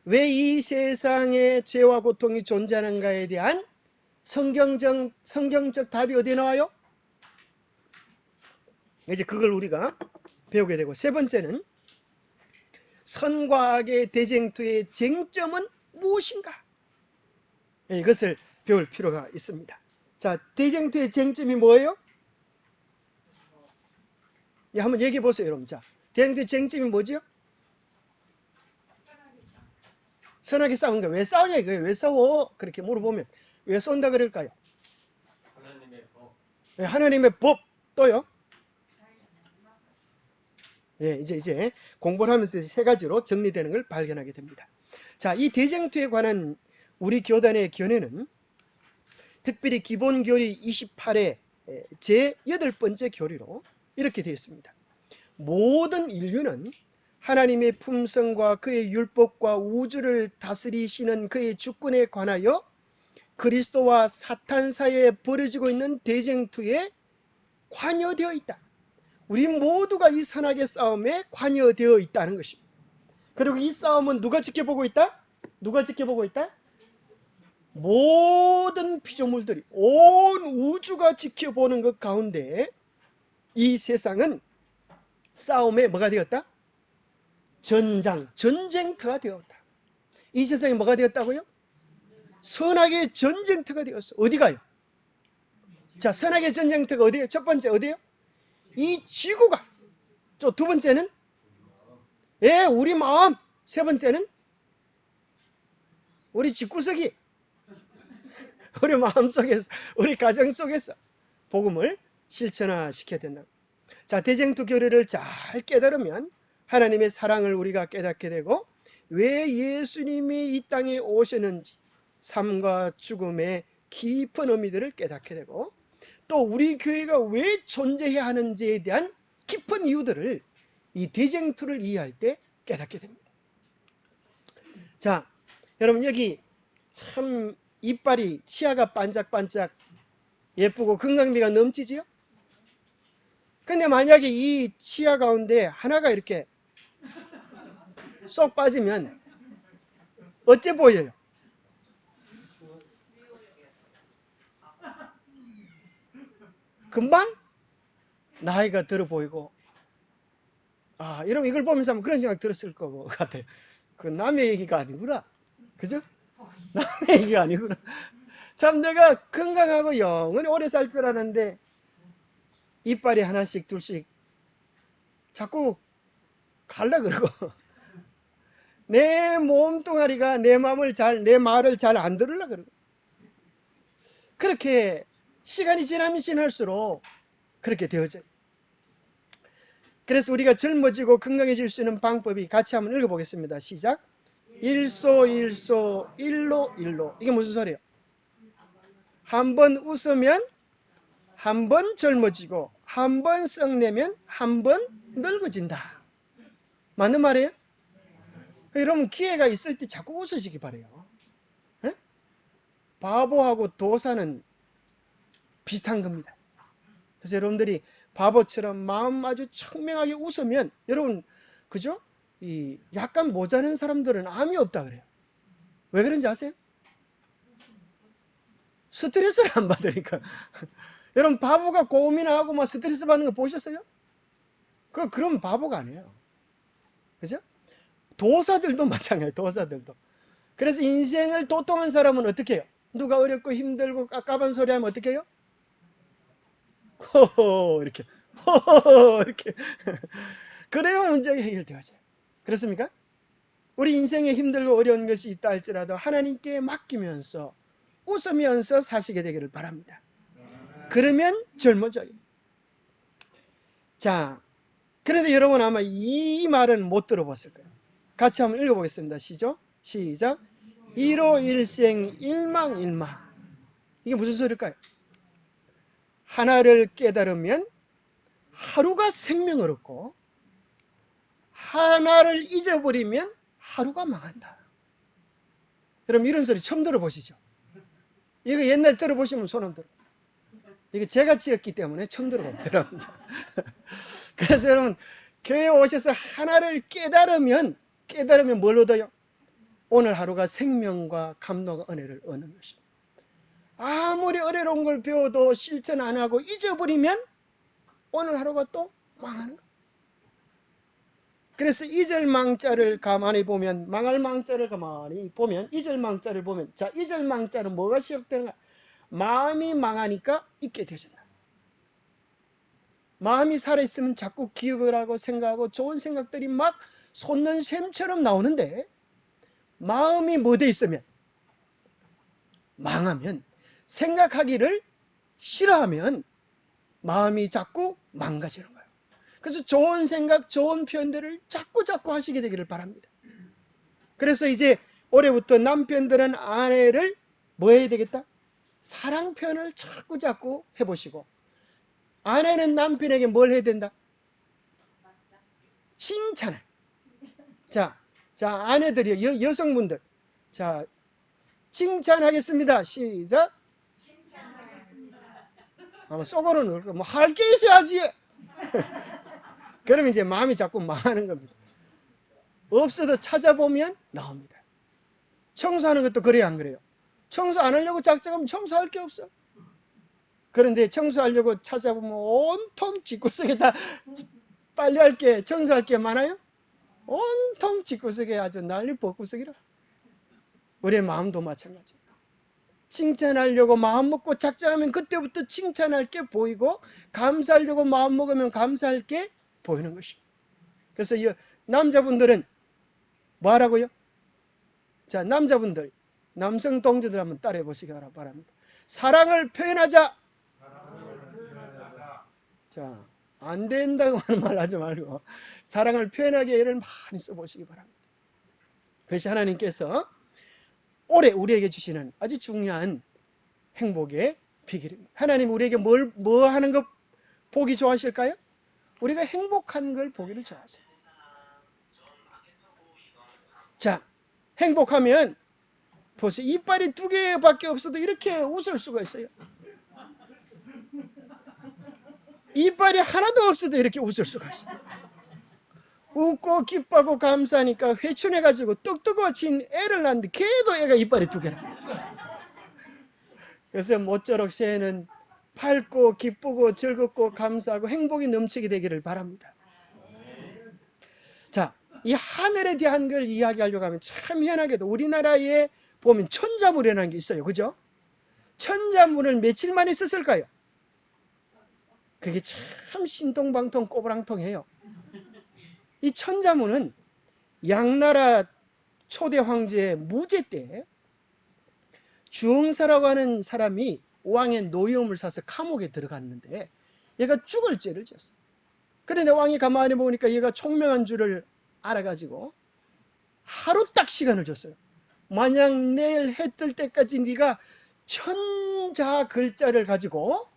왜 이 세상에 죄와 고통이 존재하는가에 대한 성경적 답이 어디에 나와요? 이제 그걸 우리가 배우게 되고 세 번째는 선과 악의 대쟁투의 쟁점은 무엇인가? 이것을 배울 필요가 있습니다. 자, 대쟁투의 쟁점이 뭐예요? 한번 얘기해 보세요, 여러분. 자, 대쟁투의 쟁점이 뭐죠? 선하게 싸우는 거예요. 왜 싸우냐 이거예요. 왜 싸워? 그렇게 물어보면 왜 쏜다 그럴까요? 하나님의 법. 네, 하나님의 법 또요. 예, 이제 공부를 하면서 세 가지로 정리되는 걸 발견하게 됩니다. 자, 이 대쟁투에 관한 우리 교단의 견해는 특별히 기본교리 28회 제8번째 교리로 이렇게 되어 있습니다. 모든 인류는 하나님의 품성과 그의 율법과 우주를 다스리시는 그의 주권에 관하여 그리스도와 사탄 사이에 벌어지고 있는 대쟁투에 관여되어 있다. 우리 모두가 이 선악의 싸움에 관여되어 있다는 것입니다. 그리고 이 싸움은 누가 지켜보고 있다? 누가 지켜보고 있다? 모든 피조물들이, 온 우주가 지켜보는 것 가운데 이 세상은 싸움에 뭐가 되었다? 전쟁터가 되었다. 이 세상에 뭐가 되었다고요? 선악의 전쟁터가 되었어. 어디가요? 자, 선악의 전쟁터가 어디예요? 첫 번째 어디예요? 이 지구가. 또 두 번째는 우리 마음. 세 번째는 우리 집구석이, 우리 마음 속에서, 우리 가정 속에서 복음을 실천화시켜야 된다. 자, 대쟁투 교리를 잘 깨달으면 하나님의 사랑을 우리가 깨닫게 되고 왜 예수님이 이 땅에 오셨는지, 삶과 죽음의 깊은 의미들을 깨닫게 되고 또 우리 교회가 왜 존재해야 하는지에 대한 깊은 이유들을 이 대쟁투를 이해할 때 깨닫게 됩니다. 자, 여러분 여기 참 이빨이, 치아가 반짝반짝 예쁘고 건강미가 넘치지요? 근데 만약에 이 치아 가운데 하나가 이렇게 쏙 빠지면 어째 보여요? 금방 나이가 들어 보이고, 여러분 이걸 보면서 한번 그런 생각 들었을 것 같아요. 그 남의 얘기가 아니구나. 그죠? 남의 얘기가 아니구나. 참 내가 건강하고 영원히 오래 살 줄 알았는데 이빨이 하나씩 둘씩 자꾸 갈라 그러고 내 몸뚱아리가 내 말을 잘 안 들으려 그러고, 그렇게 시간이 지나면 지날수록 그렇게 되어져요. 그래서 우리가 젊어지고 건강해질 수 있는 방법이, 같이 한번 읽어보겠습니다. 시작. 일소 일로. 이게 무슨 소리예요? 한 번 웃으면 한 번 젊어지고 한 번 썩내면 한 번 늙어진다. 맞는 말이에요? 여러분 기회가 있을 때 자꾸 웃으시기 바라요. 에? 바보하고 도사는 비슷한 겁니다. 그래서 여러분들이 바보처럼 마음 아주 청명하게 웃으면, 여러분 그죠? 이 약간 모자란 사람들은 암이 없다 그래요. 왜 그런지 아세요? 스트레스를 안 받으니까. 여러분 바보가 고민하고 막 스트레스 받는 거 보셨어요? 그럼 바보가 아니에요. 그죠? 도사들도 마찬가지예요. 도사들도. 그래서 인생을 도통한 사람은 어떻게 해요? 누가 어렵고 힘들고 깝깝한 소리 하면 어떻게 해요? 호호 이렇게 호호 이렇게 그래야 문제가 해결되어져요. 그렇습니까? 우리 인생에 힘들고 어려운 것이 있다 할지라도 하나님께 맡기면서 웃으면서 사시게 되기를 바랍니다. 그러면 젊어져요. 자, 그런데 여러분 아마 이 말은 못 들어봤을 거예요. 같이 한번 읽어보겠습니다. 시작. 일오일생 일망일마. 이게 무슨 소리일까요? 하나를 깨달으면 하루가 생명을 얻고 하나를 잊어버리면 하루가 망한다. 여러분 이런 소리 처음 들어보시죠? 이거 옛날 들어보시면 손 한번 들어. 이거 제가 지었기 때문에 처음 들어봅니다. 여러분. 그래서 여러분 교회에 오셔서 하나를 깨달으면 뭘 얻어요? 오늘 하루가 생명과 감동과 은혜를 얻는 것입니다. 아무리 어려운 걸 배워도 실천 안 하고 잊어버리면 오늘 하루가 또 망하는 거예요. 그래서 잊을 망자를 가만히 보면, 망할 망자를 가만히 보면, 잊을 망자를 보면, 자, 잊을 망자는 뭐가 시작되는가? 마음이 망하니까 잊게 되어진다. 마음이 살아있으면 자꾸 기억을 하고 생각하고 좋은 생각들이 막 솟는 샘처럼 나오는데, 마음이 뭐 돼 있으면, 망하면, 생각하기를 싫어하면 마음이 자꾸 망가지는 거예요. 그래서 좋은 생각, 좋은 표현들을 자꾸 하시게 되기를 바랍니다. 그래서 이제 올해부터 남편들은 아내를 뭐 해야 되겠다? 사랑 표현을 자꾸 해보시고, 아내는 남편에게 뭘 해야 된다? 칭찬을. 자, 아내들이 여성분들, 자, 칭찬하겠습니다. 시작. 아마 속으로는 뭐 할 게 있어야지. 그러면 이제 마음이 자꾸 망하는 겁니다. 없어도 찾아보면 나옵니다. 청소하는 것도 그래요, 안 그래요? 청소 안 하려고 작정하면 청소할 게 없어. 그런데 청소하려고 찾아보면 온통 집구석에 다 빨리 할 게, 청소할 게 많아요? 온통 집구석에 아주 난리 법구석이라. 우리의 마음도 마찬가지예요. 칭찬하려고 마음 먹고 작정하면 그때부터 칭찬할 게 보이고, 감사하려고 마음 먹으면 감사할 게 보이는 것입니다. 그래서 이 남자분들은 뭐 하라고요? 자, 남자분들, 남성 동지들 한번 따라해 보시기 바랍니다. 사랑을 표현하자. 자, 안 된다고 하는 말 하지 말고 사랑을 표현하기에 애를 많이 써보시기 바랍니다. 그것이 하나님께서 올해 우리에게 주시는 아주 중요한 행복의 비결입니다. 하나님 우리에게 뭐 하는 거 보기 좋아하실까요? 우리가 행복한 걸 보기를 좋아하세요. 자, 행복하면 보세요. 이빨이 2개밖에 없어도 이렇게 웃을 수가 있어요. 이빨이 하나도 없어도 이렇게 웃을 수가 있어요. 웃고 기뻐하고 감사하니까 회춘해가지고 떡떡어친 애를 낳는데 걔도 애가 이빨이 2개라. 그래서 모쪼록 새해는 밝고 기쁘고 즐겁고 감사하고 행복이 넘치게 되기를 바랍니다. 자, 이 하늘에 대한 걸 이야기하려고 하면 참 희한하게도 우리나라에 보면 천자문이라는 게 있어요. 그죠? 천자문을 며칠 만에 썼을까요? 그게 참 신통방통 꼬부랑통해요. 이 천자문은 양나라 초대 황제 무제 때 주흥사라고 하는 사람이 왕의 노여움을 사서 감옥에 들어갔는데 얘가 죽을 죄를 지었어요. 그런데 왕이 가만히 보니까 얘가 총명한 줄을 알아가지고 하루 딱 시간을 줬어요. 만약 내일 해 뜰 때까지 네가 천자 글자를 가지고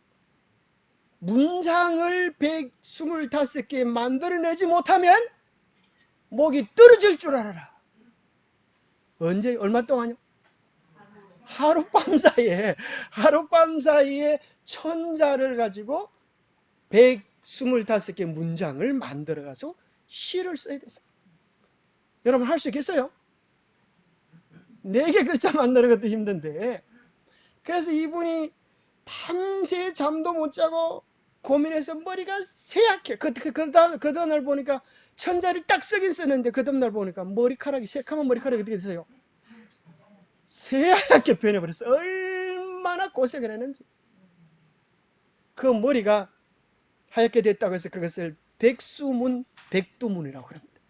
문장을 125개 만들어내지 못하면 목이 떨어질 줄 알아라. 언제? 얼마 동안요? 하룻밤 사이에 천자를 가지고 125개 문장을 만들어가서 시를 써야 됐어요. 여러분 할 수 있겠어요? 4개 글자 만드는 것도 힘든데, 그래서 이분이 밤새 잠도 못 자고 고민해서 머리가 새약해. 그 다음날 보니까 천자를 딱 쓰긴 쓰는데 그 다음날 보니까 머리카락이, 새카만 머리카락이 어떻게 됐어요? 새하얗게 변해버렸어. 얼마나 고생을 했는지. 그 머리가 하얗게 됐다고 해서 그것을 백수문, 백두문이라고 합니다.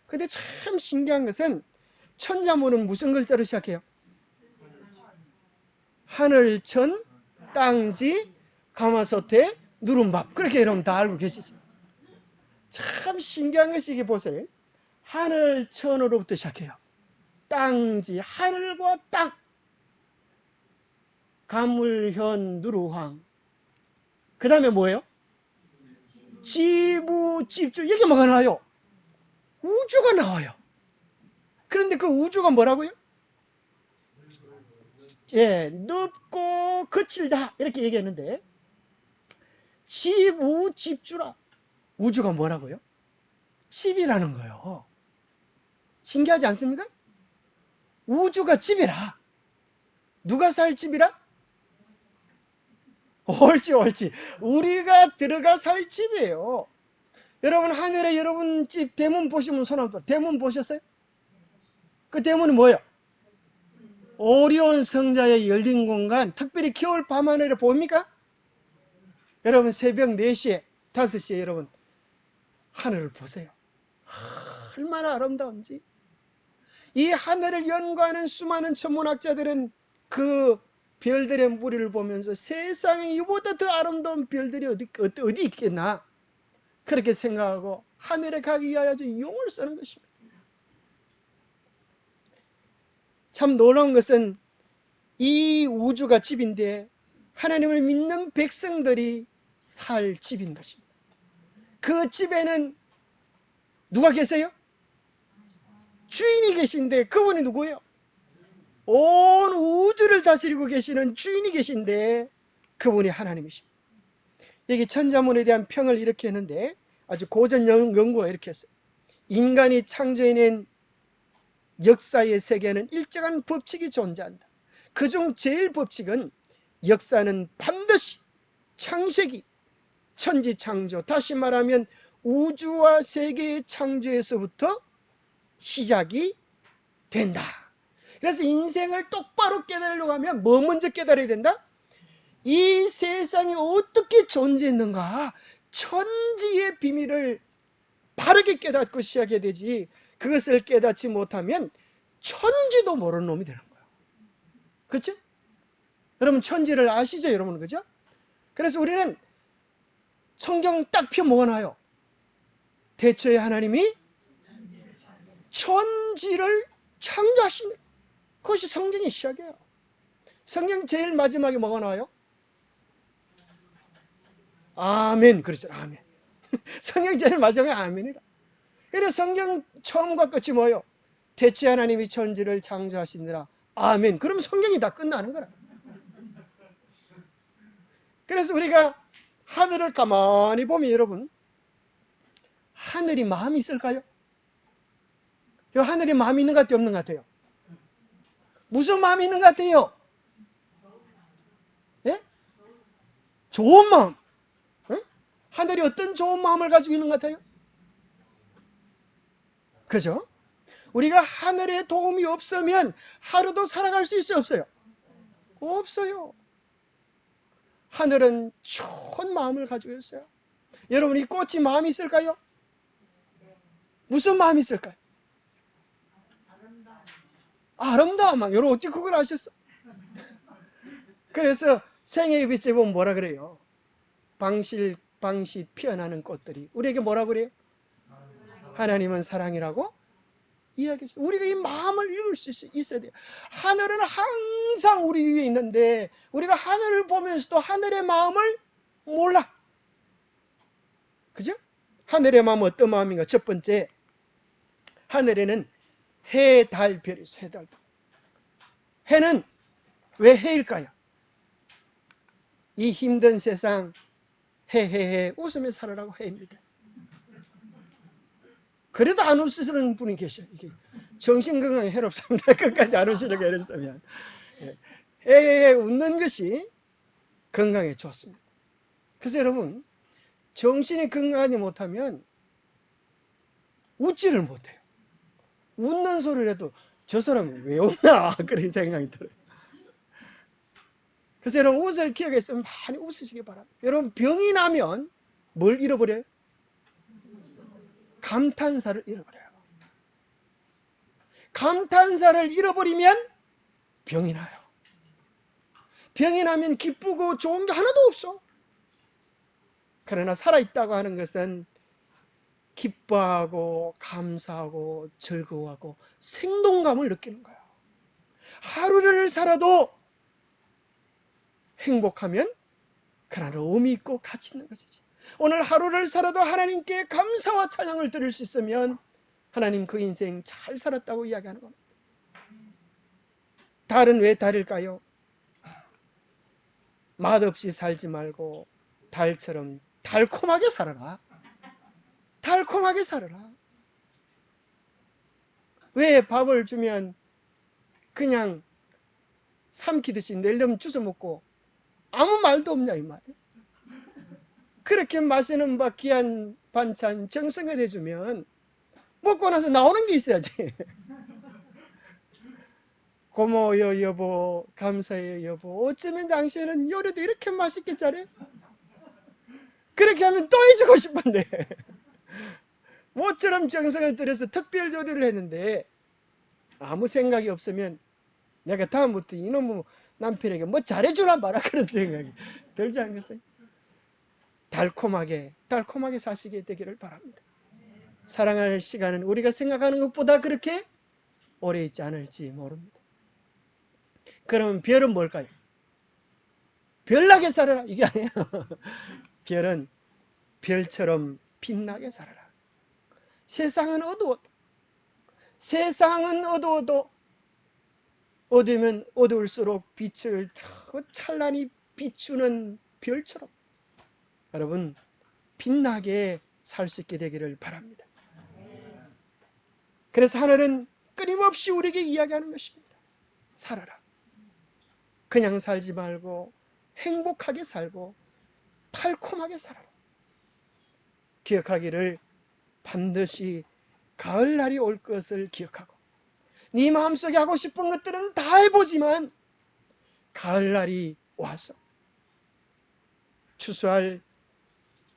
근데 참 신기한 것은 천자문은 무슨 글자로 시작해요? 하늘, 천, 땅지, 가마솥에, 누른밥. 그렇게 여러분 다 알고 계시죠? 참 신기한 것이 이게 보세요. 하늘, 천으로부터 시작해요. 땅지, 하늘과 땅. 가물현, 누루황. 그 다음에 뭐예요? 지부, 집주. 이게 뭐가 나와요? 우주가 나와요. 그런데 그 우주가 뭐라고요? 예, 넓고 거칠다 이렇게 얘기했는데 지부, 집주라. 우주가 뭐라고요? 집이라는 거예요. 신기하지 않습니까? 우주가 집이라. 누가 살 집이라? 옳지. 우리가 들어가 살 집이에요. 여러분 하늘에 여러분 집 대문 보시면 손 한번 들어. 대문 보셨어요? 그 대문은 뭐예요? 오리온 성자의 열린 공간. 특별히 겨울 밤하늘에 보입니까? 여러분 새벽 4시에 5시에 여러분 하늘을 보세요. 얼마나 아름다운지. 이 하늘을 연구하는 수많은 천문학자들은 그 별들의 무리를 보면서 세상에 이보다 더 아름다운 별들이 어디 있겠나 그렇게 생각하고 하늘에 가기 위하여 용을 쓰는 것입니다. 참 놀라운 것은 이 우주가 집인데 하나님을 믿는 백성들이 살 집인 것입니다. 그 집에는 누가 계세요? 주인이 계신데 그분이 누구예요? 온 우주를 다스리고 계시는 주인이 계신데 그분이 하나님이십니다. 여기 천자문에 대한 평을 이렇게 했는데 아주 고전 연구가 이렇게 했어요. 인간이 창조해낸 역사의 세계에는 일정한 법칙이 존재한다. 그중 제일 법칙은 역사는 반드시 창세기, 천지창조, 다시 말하면 우주와 세계의 창조에서부터 시작이 된다. 그래서 인생을 똑바로 깨달으려고 하면 뭐 먼저 깨달아야 된다? 이 세상이 어떻게 존재했는가, 천지의 비밀을 바르게 깨닫고 시작해야 되지. 그것을 깨닫지 못하면 천지도 모르는 놈이 되는 거예요. 그렇죠? 여러분 천지를 아시죠? 여러분, 그죠? 그래서 우리는 성경 딱 펴 모아놔요. 대초에 하나님이 천지를 창조하신, 그것이 성경의 시작이에요. 성경 제일 마지막에 뭐가 나와요? 아멘. 그렇죠. 아멘. 성경 제일 마지막에 아멘이라. 그래서 성경 처음과 끝이 뭐예요? 대초에 하나님이 천지를 창조하시니라. 아멘. 그럼 성경이 다 끝나는 거라. 그래서 우리가 하늘을 가만히 보면 여러분, 하늘이 마음이 있을까요? 이 하늘에 마음이 있는 것 같아요? 없는 것 같아요? 무슨 마음이 있는 것 같아요? 예? 좋은 마음. 예? 하늘이 어떤 좋은 마음을 가지고 있는 것 같아요? 그죠? 우리가 하늘의 도움이 없으면 하루도 살아갈 수 있어요? 없어요? 없어요. 하늘은 좋은 마음을 가지고 있어요. 여러분, 이 꽃이 마음이 있을까요? 무슨 마음이 있을까요? 아름다운 마음. 여러분 어떻게 그걸 아셨어? 그래서 생애의 빛에 보면 뭐라 그래요? 방실 피어나는 꽃들이 우리에게 뭐라 그래요? 하나님은 사랑이라고 이야기했어요. 우리가 이 마음을 이룰 수 있어야 돼요. 하늘은 항상 우리 위에 있는데 우리가 하늘을 보면서도 하늘의 마음을 몰라. 그죠? 하늘의 마음은 어떤 마음인가? 첫 번째, 하늘에는 해, 달, 별이 있어요. 해, 달, 별. 해는 왜 해일까요? 이 힘든 세상 해 웃으며 살아라고 해입니다. 그래도 안 웃으시는 분이 계셔요. 이게 정신건강에 해롭습니다. 끝까지 안 웃으려고 애를 쓰면. 해 웃는 것이 건강에 좋습니다. 그래서 여러분, 정신이 건강하지 못하면 웃지를 못해요. 웃는 소리를 해도 저 사람은 왜 웃나 그런 생각이 들어요. 그래서 여러분, 웃을 기회가 있으면 많이 웃으시기 바랍니다. 여러분, 병이 나면 뭘 잃어버려요? 감탄사를 잃어버려요. 감탄사를 잃어버리면 병이 나요. 병이 나면 기쁘고 좋은 게 하나도 없어. 그러나 살아있다고 하는 것은 기뻐하고 감사하고 즐거워하고 생동감을 느끼는 거예요. 하루를 살아도 행복하면 그러나 의미 있고 가치 있는 것이지. 오늘 하루를 살아도 하나님께 감사와 찬양을 드릴 수 있으면 하나님 그 인생 잘 살았다고 이야기하는 겁니다. 달은 왜 달일까요? 맛없이 살지 말고 달처럼 달콤하게 살아라. 달콤하게 살아라. 왜 밥을 주면 그냥 삼키듯이 낼름 주워 먹고 아무 말도 없냐 이 말이에요. 그렇게 맛있는 귀한 반찬 정성을 해주면 먹고 나서 나오는 게 있어야지. 고마워요 여보, 감사해요 여보, 어쩌면 당신은 요리도 이렇게 맛있게 잘해? 그렇게 하면 또 해주고 싶은데 모처럼 정성을 들여서 특별 요리를 했는데 아무 생각이 없으면 내가 다음부터 이놈의 남편에게 뭐 잘해주나 봐라 그런 생각이 들지 않겠어요? 달콤하게 사시게 되기를 바랍니다. 사랑할 시간은 우리가 생각하는 것보다 그렇게 오래 있지 않을지 모릅니다. 그러면 별은 뭘까요? 별나게 살아라 이게 아니에요. 별은 별처럼 빛나게 살아라. 세상은 어두워도 어두우면 어두울수록 빛을 더 찬란히 비추는 별처럼 여러분 빛나게 살 수 있게 되기를 바랍니다. 그래서 하늘은 끊임없이 우리에게 이야기하는 것입니다. 살아라. 그냥 살지 말고 행복하게 살고 달콤하게 살아라. 기억하기를 반드시 가을날이 올 것을 기억하고 네 마음속에 하고 싶은 것들은 다 해보지만 가을날이 와서 추수할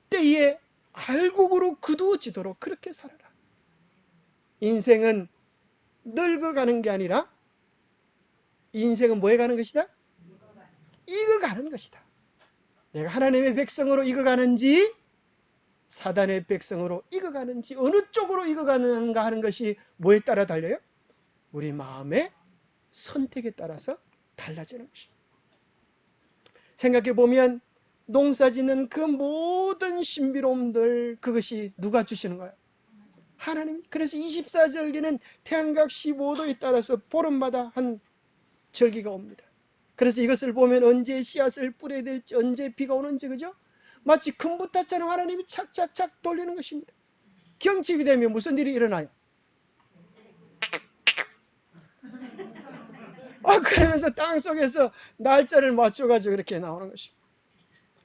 때에 알곡으로 거두어지도록 그렇게 살아라. 인생은 늙어가는 게 아니라 인생은 뭐에 가는 것이다? 익어가는 것이다. 내가 하나님의 백성으로 익어가는지 사단의 백성으로 익어가는지 어느 쪽으로 익어가는가 하는 것이 뭐에 따라 달려요? 우리 마음의 선택에 따라서 달라지는 것입니다. 생각해보면 농사짓는 그 모든 신비로움들 그것이 누가 주시는 거예요? 하나님. 그래서 24절기는 태양각 15도에 따라서 보름마다 한 절기가 옵니다. 그래서 이것을 보면 언제 씨앗을 뿌려야 될지 언제 비가 오는지 그죠? 마치 금부타처럼 하나님이 착착착 돌리는 것입니다. 경칩이 되면 무슨 일이 일어나요? 그러면서 땅속에서 날짜를 맞춰가지고 이렇게 나오는 것입니다.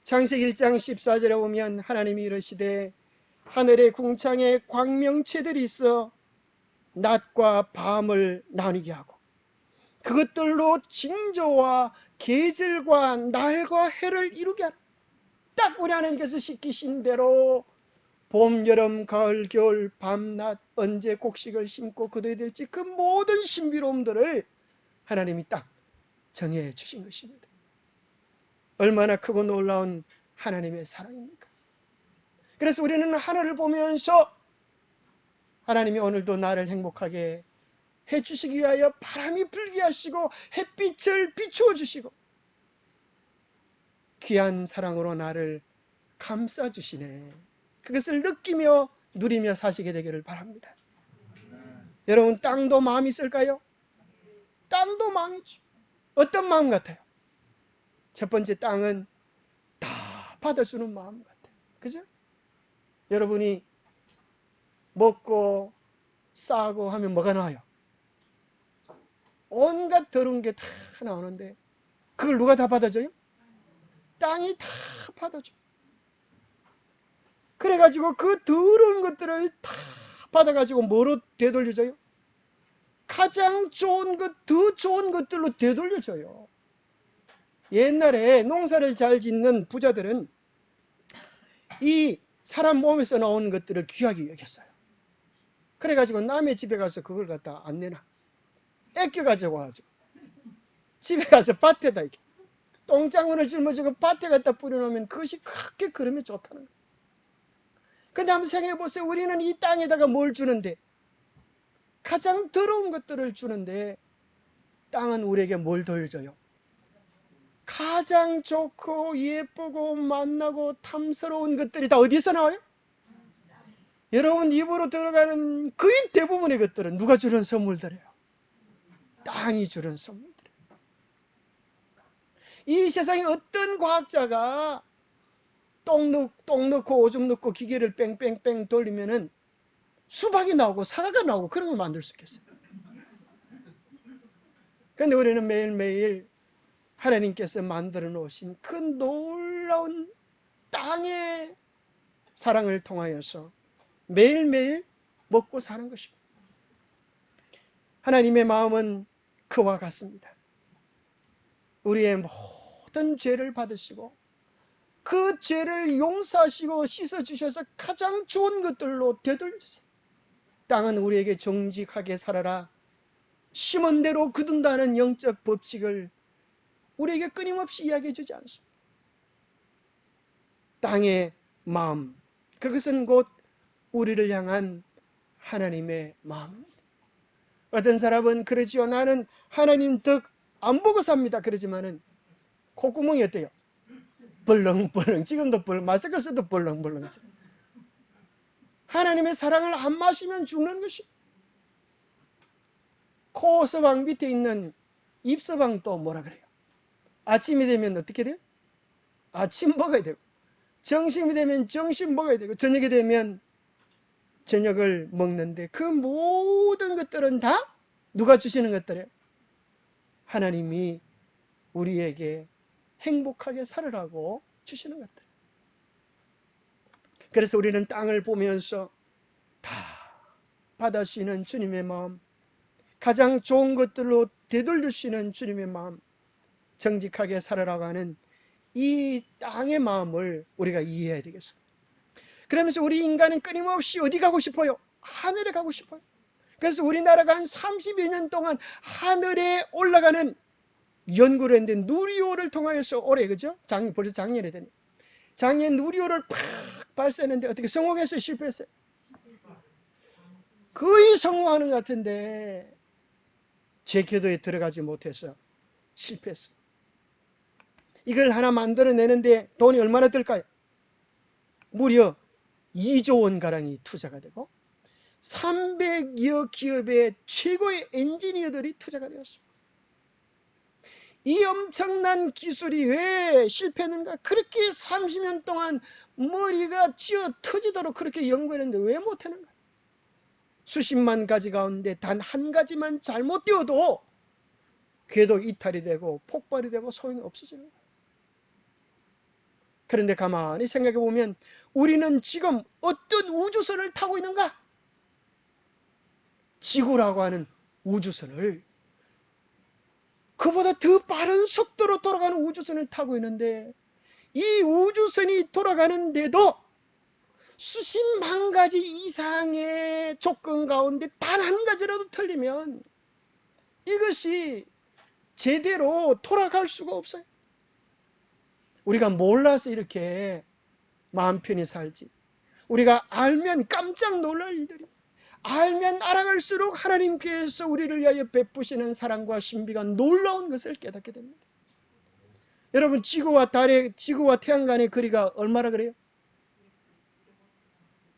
창세기 1장 14절에 보면 하나님이 이르시되 하늘의 궁창에 광명체들이 있어 낮과 밤을 나뉘게 하고 그것들로 징조와 계절과 날과 해를 이루게 하라. 딱 우리 하나님께서 시키신 대로 봄, 여름, 가을, 겨울, 밤낮 언제 곡식을 심고 거둬야 될지 그 모든 신비로움들을 하나님이 딱 정해 주신 것입니다. 얼마나 크고 놀라운 하나님의 사랑입니까? 그래서 우리는 하늘을 보면서 하나님이 오늘도 나를 행복하게 해주시기 위하여 바람이 불게 하시고 햇빛을 비추어 주시고 귀한 사랑으로 나를 감싸주시네. 그것을 느끼며 누리며 사시게 되기를 바랍니다. 여러분 땅도 마음이 있을까요? 땅도 마음이죠. 어떤 마음 같아요? 첫 번째 땅은 다 받아주는 마음 같아요. 그죠? 여러분이 먹고 싸고 하면 뭐가 나와요? 온갖 더러운 게 다 나오는데 그걸 누가 다 받아줘요? 땅이 다 받아줘. 그래가지고 그 더러운 것들을 다 받아가지고 뭐로 되돌려줘요? 가장 좋은 것, 더 좋은 것들로 되돌려줘요. 옛날에 농사를 잘 짓는 부자들은 이 사람 몸에서 나오는 것들을 귀하게 여겼어요. 그래가지고 남의 집에 가서 그걸 갖다 안 내놔. 애껴가지고 와가지고 집에 가서 밭에다 이렇게 똥장군을 짊어지고 밭에 갖다 뿌려놓으면 그것이 그렇게 그러면 좋다는 거예요. 근데 한번 생각해보세요. 우리는 이 땅에다가 뭘 주는데 가장 더러운 것들을 주는데 땅은 우리에게 뭘 돌려줘요? 가장 좋고 예쁘고 만나고 탐스러운 것들이 다 어디서 나와요? 여러분 입으로 들어가는 거의 대부분의 것들은 누가 주는 선물들이에요? 땅이 주는 선물들이에요. 이 세상에 어떤 과학자가 똥 넣고 오줌 넣고 기계를 뺑뺑뺑 돌리면은 수박이 나오고 사과가 나오고 그런 걸 만들 수 있겠어요? 그런데 우리는 매일매일 하나님께서 만들어 놓으신 그 놀라운 땅의 사랑을 통하여서 매일매일 먹고 사는 것입니다. 하나님의 마음은 그와 같습니다. 우리의 모든 죄를 받으시고 그 죄를 용서하시고 씻어주셔서 가장 좋은 것들로 되돌려주세요. 땅은 우리에게 정직하게 살아라. 심은 대로 거둔다는 영적 법칙을 우리에게 끊임없이 이야기해 주지 않습니다. 땅의 마음, 그것은 곧 우리를 향한 하나님의 마음입니다. 어떤 사람은 그러지요. 나는 하나님 덕 안 보고 삽니다. 그러지만은 콧구멍이 어때요? 벌렁벌렁, 지금도 마스크 써도 벌렁벌렁. 하나님의 사랑을 안 마시면 죽는 것이. 코서방 밑에 있는 입서방 또 뭐라 그래요? 아침이 되면 어떻게 돼요? 아침 먹어야 되고, 점심이 되면 점심 먹어야 되고, 저녁이 되면 저녁을 먹는데, 그 모든 것들은 다 누가 주시는 것들이에요? 하나님이 우리에게 행복하게 살으라고 주시는 것들. 그래서 우리는 땅을 보면서 다 받아주시는 주님의 마음, 가장 좋은 것들로 되돌려주시는 주님의 마음, 정직하게 살아라고 하는 이 땅의 마음을 우리가 이해해야 되겠습니다. 그러면서 우리 인간은 끊임없이 어디 가고 싶어요? 하늘에 가고 싶어요. 그래서 우리나라가 한 30여 년 동안 하늘에 올라가는 연구를 했는데, 누리호를 통하여서 올해, 그죠? 벌써 작년에 되네. 작년 누리호를 팍 발사했는데 어떻게 성공했어요? 실패했어요? 거의 성공하는 것 같은데 제 궤도에 들어가지 못해서 실패했어요. 이걸 하나 만들어내는데 돈이 얼마나 들까요? 무려 2조 원 가량이 투자가 되고 300여 기업의 최고의 엔지니어들이 투자가 되었습니다. 이 엄청난 기술이 왜 실패했는가? 그렇게 30년 동안 머리가 쥐어 터지도록 그렇게 연구했는데 왜 못하는가? 수십만 가지 가운데 단 한 가지만 잘못되어도 궤도 이탈이 되고 폭발이 되고 소용이 없어지는 거예요. 그런데 가만히 생각해 보면 우리는 지금 어떤 우주선을 타고 있는가? 지구라고 하는 우주선을, 그보다 더 빠른 속도로 돌아가는 우주선을 타고 있는데, 이 우주선이 돌아가는데도 수십만 가지 이상의 조건 가운데 단 한 가지라도 틀리면 이것이 제대로 돌아갈 수가 없어요. 우리가 몰라서 이렇게 마음 편히 살지, 우리가 알면 깜짝 놀랄 일들이, 알면 알아갈수록 하나님께서 우리를 위하여 베푸시는 사랑과 신비가 놀라운 것을 깨닫게 됩니다. 여러분, 지구와 태양 간의 거리가 얼마나 그래요?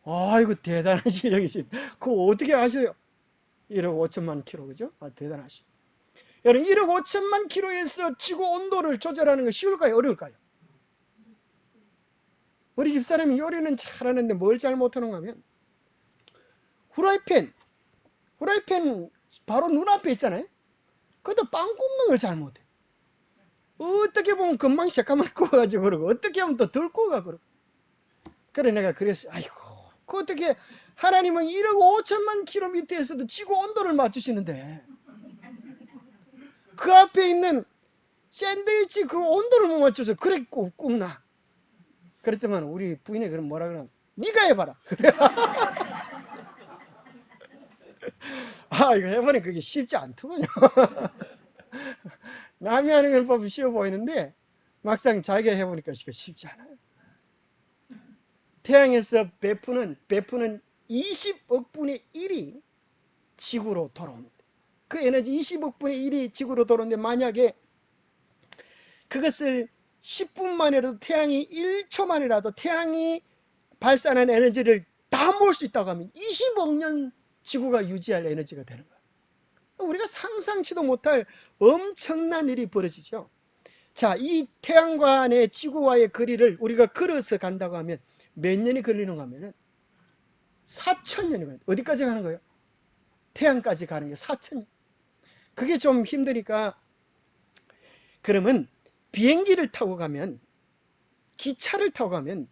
아이고, 대단하시, 여기시. 그거 어떻게 아셔요? 1억 5천만 킬로, 그죠? 대단하시. 여러분, 1억 5천만 킬로에서 지구 온도를 조절하는 거 쉬울까요? 어려울까요? 우리 집사람이 요리는 잘하는데 뭘 잘못하는가 하면, 후라이팬 바로 눈앞에 있잖아요. 그것도 빵 굽는 걸 잘못해. 어떻게 보면 금방 새까맣게 구워가지고 그러고, 어떻게 하면 또 덜 구워가 그러고. 그래 내가 그랬어. 아이고, 그 어떻게 하나님은 1억 5천만 킬로미터에서도 지구 온도를 맞추시는데 그 앞에 있는 샌드위치 그 온도를 못 맞춰서 그래 굽나? 그랬더만 우리 부인이 그럼 뭐라 그러면, 네가 해봐라. 그래. 이거 해보니 그게 쉽지 않더군요. 남이 하는 걸 보면 쉬워 보이는데 막상 자기가 해보니까 쉽지 않아요. 태양에서 베푸는 20억 분의 1이 지구로 돌아옵니다. 그 에너지 20억 분의 1이 지구로 돌아오는데, 만약에 그것을 10분 만이라도, 태양이 1초 만이라도 태양이 발산한 에너지를 다 모을 수 있다고 하면 20억 년 지구가 유지할 에너지가 되는 거예요. 우리가 상상치도 못할 엄청난 일이 벌어지죠. 자, 이 태양관의 지구와의 거리를 우리가 걸어서 간다고 하면 몇 년이 걸리는가 하면은 4,000년이 걸려요. 어디까지 가는 거예요? 태양까지 가는 게 4,000년. 그게 좀 힘드니까, 그러면 비행기를 타고 가면, 기차를 타고 가면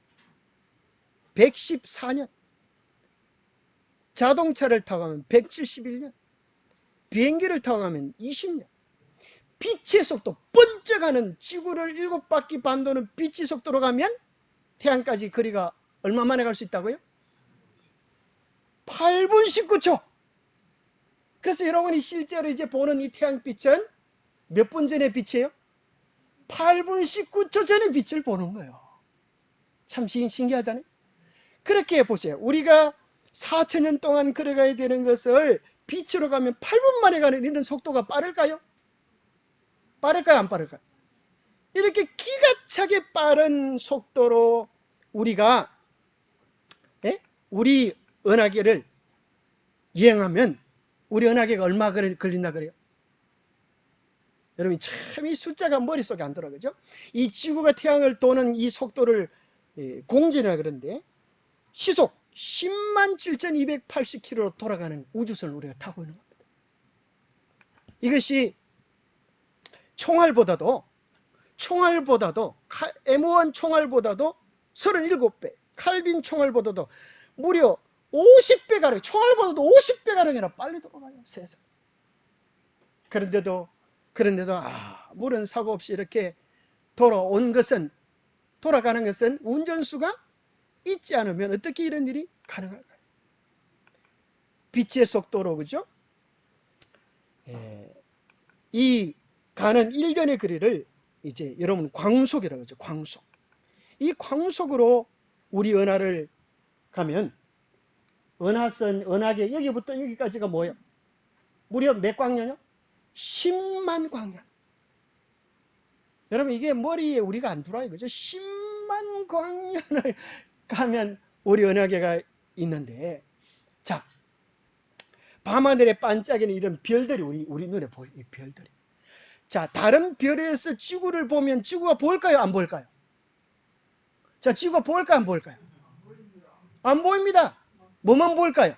114년, 자동차를 타고 가면 171년, 비행기를 타고 가면 20년, 빛의 속도, 번쩍하는 지구를 7바퀴 반 도는 빛의 속도로 가면 태양까지 거리가 얼마 만에 갈 수 있다고요? 8분 19초. 그래서 여러분이 실제로 이제 보는 이 태양빛은 몇 분 전의 빛이에요? 8분 19초 전의 빛을 보는 거예요. 참 신기하잖아요. 그렇게 보세요. 우리가 4,000년 동안 걸어가야 되는 것을 빛으로 가면 8분 만에 가는 이런 속도가 빠를까요? 빠를까요? 안 빠를까요? 이렇게 기가 차게 빠른 속도로 우리가 우리 은하계를 이행하면 우리 은하계가 얼마 걸린다 그래요? 여러분 참 이 숫자가 머릿속에 안 들어, 그죠? 이 지구가 태양을 도는 이 속도를 공전이라 그러는데 시속 107,280km로 돌아가는 우주선을 우리가 타고 있는 겁니다. 이것이 총알보다도 M1 총알보다도 37배, 칼빈 총알보다도 무려 50배가량, 총알보다도 50배가량이나 빨리 돌아가요, 세상. 그런데도 아무런 사고 없이 이렇게 돌아가는 것은 운전수가 있지 않으면 어떻게 이런 일이 가능할까요? 빛의 속도로, 그죠? 이 가는 일견의 거리를 이제 여러분 광속이라고 하죠. 광속. 이 광속으로 우리 은하를 가면 은하계 여기부터 여기까지가 뭐예요? 무려 몇 광년이요? 10만 광년. 여러분 이게 머리에 우리가 안 들어와요, 그죠? 10만 광년을 가면 우리 은하계가 있는데, 자, 밤하늘에 반짝이는 이런 별들이 우리 눈에 보여요. 이 별들이. 자, 다른 별에서 지구를 보면 지구가 보일까요? 안 보일까요? 자, 지구가 보일까요? 안 보일까요? 안 보입니다. 뭐만 보일까요?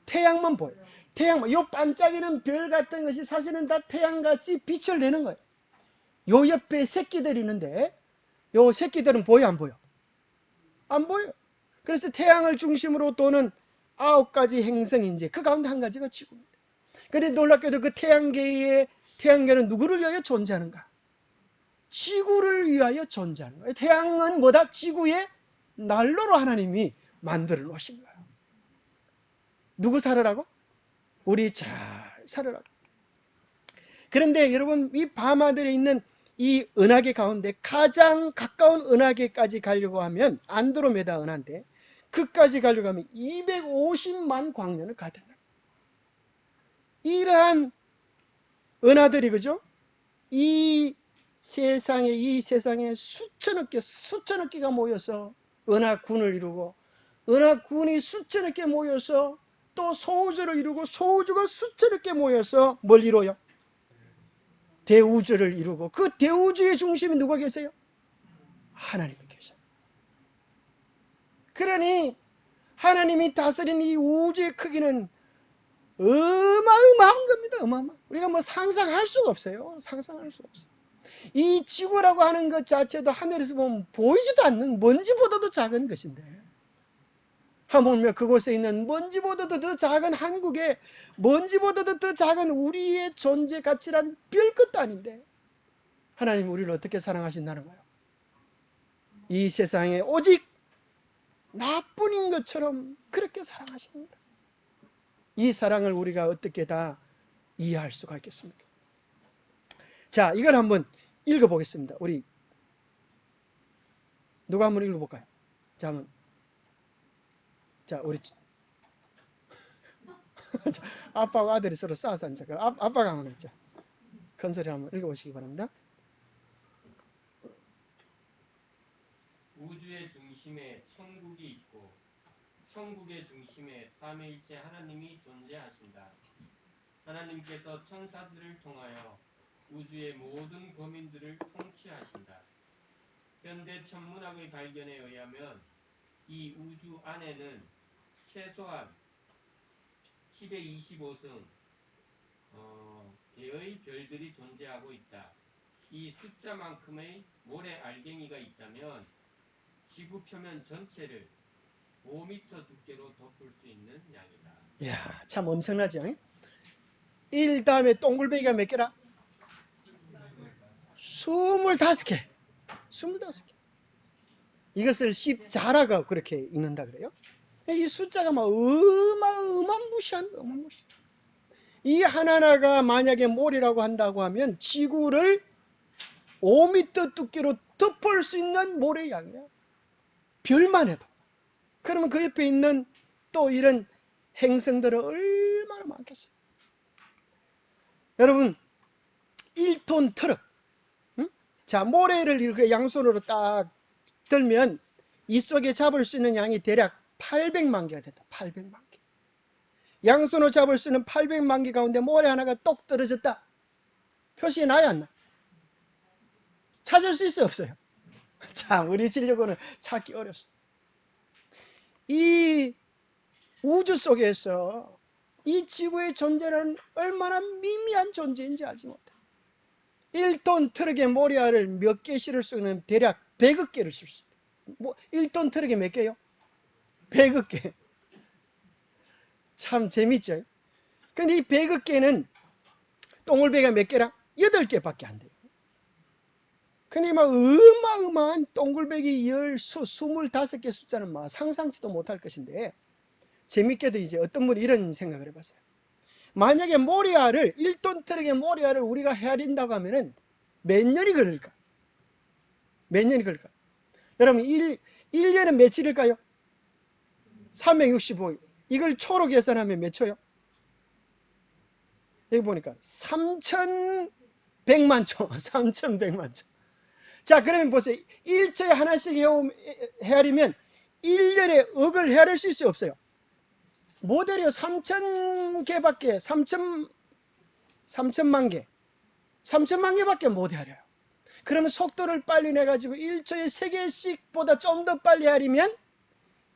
태양만 보여요. 태양만. 요 반짝이는 별 같은 것이 사실은 다 태양같이 빛을 내는 거예요. 요 옆에 새끼들이 있는데 요 새끼들은 보여 안 보여? 안 보여요. 그래서 태양을 중심으로 도는 9가지 행성이 이제 그 가운데 한 가지가 지구입니다. 그런데 놀랍게도 그 태양계는 누구를 위하여 존재하는가? 지구를 위하여 존재하는 거예요. 태양은 뭐다? 지구의 난로로 하나님이 만들어 놓으신 거예요. 누구 살으라고? 우리 잘 살으라고. 그런데 여러분 이 밤하늘에 있는 이 은하계 가운데 가장 가까운 은하계까지 가려고 하면 안드로메다 은하인데 그까지 가려고 하면 250만 광년을 가야 된다. 이러한 은하들이, 그죠? 이 세상에 수천억 개가 모여서 은하군을 이루고 은하군이 수천억 개 모여서 또 소우주를 이루고 소우주가 수천억 개 모여서 뭘 이루어요? 대우주를 이루고 그 대우주의 중심에 누가 계세요? 하나님이 계셔요. 그러니 하나님이 다스리는 이 우주의 크기는 어마어마한 겁니다. 어마어마. 우리가 뭐 상상할 수가 없어요. 상상할 수가 없어요. 이 지구라고 하는 것 자체도 하늘에서 보면 보이지도 않는 먼지보다도 작은 것인데 하물며 그곳에 있는 먼지보다도 더 작은 한국에 먼지보다도 더 작은 우리의 존재 가치란 별것도 아닌데 하나님이 우리를 어떻게 사랑하신다는 거예요? 이 세상에 오직 나뿐인 것처럼 그렇게 사랑하십니다. 이 사랑을 우리가 어떻게 다 이해할 수가 있겠습니까? 자, 이걸 한번 읽어보겠습니다. 우리 누가 한번 읽어볼까요? 자, 한번. 자, 우리 아빠와 아들이 서로 싸워서 앉아. 아빠가 한번 읽자. 큰 소리 한번 읽어보시기 바랍니다. 우주의 중심에 천국이 있고 천국의 중심에 삼위일체 하나님이 존재하신다. 하나님께서 천사들을 통하여 우주의 모든 범인들을 통치하신다. 현대 천문학의 발견에 의하면 이 우주 안에는 최소한 10의 25승 개의 별들이 존재하고 있다. 이 숫자만큼의 모래 알갱이가 있다면 지구 표면 전체를 5m 두께로 덮을 수 있는 양이다. 이야, 참 엄청나죠? 1 다음에 동글뱅이가 몇 개라? 25개. 25개. 이것을 십자라가 그렇게 읽는다 그래요. 이 숫자가 막 어마무시한. 이 하나하나가 만약에 몰이라고 한다고 하면 지구를 5m 두께로 덮을 수 있는 모래의 양이야. 별만 해도. 그러면 그 옆에 있는 또 이런 행성들은 얼마나 많겠어요. 여러분 1톤 트럭, 자, 모래를 이렇게 양손으로 딱 들면 이 속에 잡을 수 있는 양이 대략 800만 개가 됐다. 800만 개. 양손으로 잡을 수 있는 800만 개 가운데 모래 하나가 똑 떨어졌다. 표시에 나야 안 나? 찾을 수 있어요, 없어요? 자, 우리 진료고는 찾기 어렵습니다. 이 우주 속에서 이 지구의 존재는 얼마나 미미한 존재인지 알지 못해. 1톤 트럭에 모래알을 몇 개 실을 수 있는 대략 100억 개를 쓸 수 있어요. 1톤 트럭에 몇 개요? 100억 개. 참 재밌죠? 근데 이 100억 개는 동글배기가 몇 개랑? 8개밖에 안 돼요. 근데 막 어마어마한 동글배기 25개 숫자는 막 상상치도 못할 것인데, 재밌게도 이제 어떤 분이 이런 생각을 해봤어요. 만약에 모래알을 1톤 트럭의 모래알을 우리가 헤아린다고 하면은 몇 년이 걸릴까? 몇 년이 걸릴까? 여러분 1년은 며칠일까요? 365일. 이걸 초로 계산하면 몇 초요? 여기 보니까 3,100만 초. 3,100만 초. 자, 그러면 보세요. 1초에 하나씩 헤아리면 1년에 억을 헤아릴 수 있어요, 없어요? 모델이요. 3,000개밖에 3천만 개 3천만 개밖에 못 헤아려요. 그러면 속도를 빨리 내가지고 1초에 3개씩보다 좀 더 빨리 헤아리면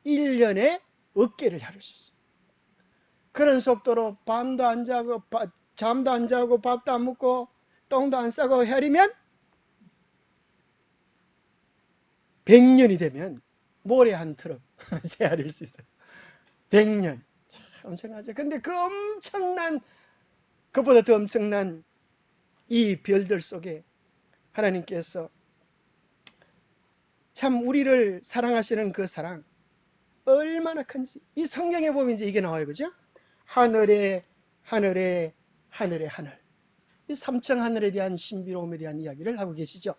1년에 억 개를 헤아릴 수 있어요. 그런 속도로 밤도 안 자고 잠도 안 자고 밥도 안 먹고 똥도 안 싸고 헤아리면 100년이 되면 모래 한 트럭 헤아릴 수 있어요. 100년. 참 엄청나죠. 근데 그 엄청난, 그보다 더 엄청난 이 별들 속에 하나님께서 참 우리를 사랑하시는 그 사랑 얼마나 큰지 이 성경에 보면 이제 이게 나와요. 그죠? 하늘에 하늘에 하늘에 하늘. 이 삼청 하늘에 대한 신비로움에 대한 이야기를 하고 계시죠.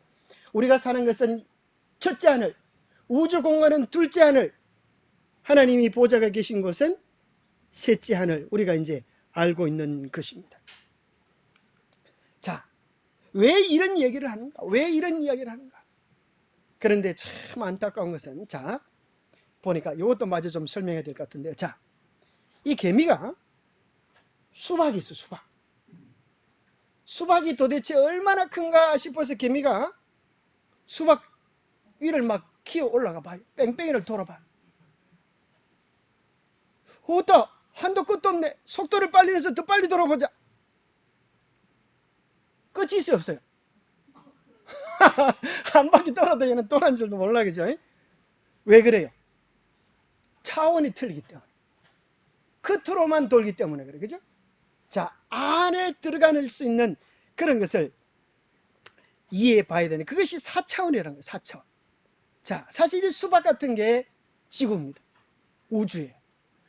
우리가 사는 것은 첫째 하늘, 우주 공간은 둘째 하늘, 하나님이 보좌가 계신 곳은 셋째 하늘, 우리가 이제 알고 있는 것입니다. 자, 왜 이런 얘기를 하는가? 왜 이런 이야기를 하는가? 그런데 참 안타까운 것은, 자, 보니까 이것도 마저 좀 설명해야 될 것 같은데, 자, 이 개미가 수박이 있어, 수박. 수박이 도대체 얼마나 큰가 싶어서 개미가 수박 위를 막 기어 올라가 봐요. 뺑뺑이를 돌아봐. 어따, 한도 끝도 없네. 속도를 빨리 내서 더 빨리 돌아보자. 끝이 있어요, 없어요? 한 바퀴 돌아도 얘는 돌아온 줄도 몰라, 그죠? 왜 그래요? 차원이 틀리기 때문에. 끝으로만 돌기 때문에 그래, 그죠? 자, 안에 들어갈 수 있는 그런 것을 이해해 봐야 되는, 그것이 4차원이라는 거예요, 4차원. 자, 사실 이 수박 같은 게 지구입니다. 우주에.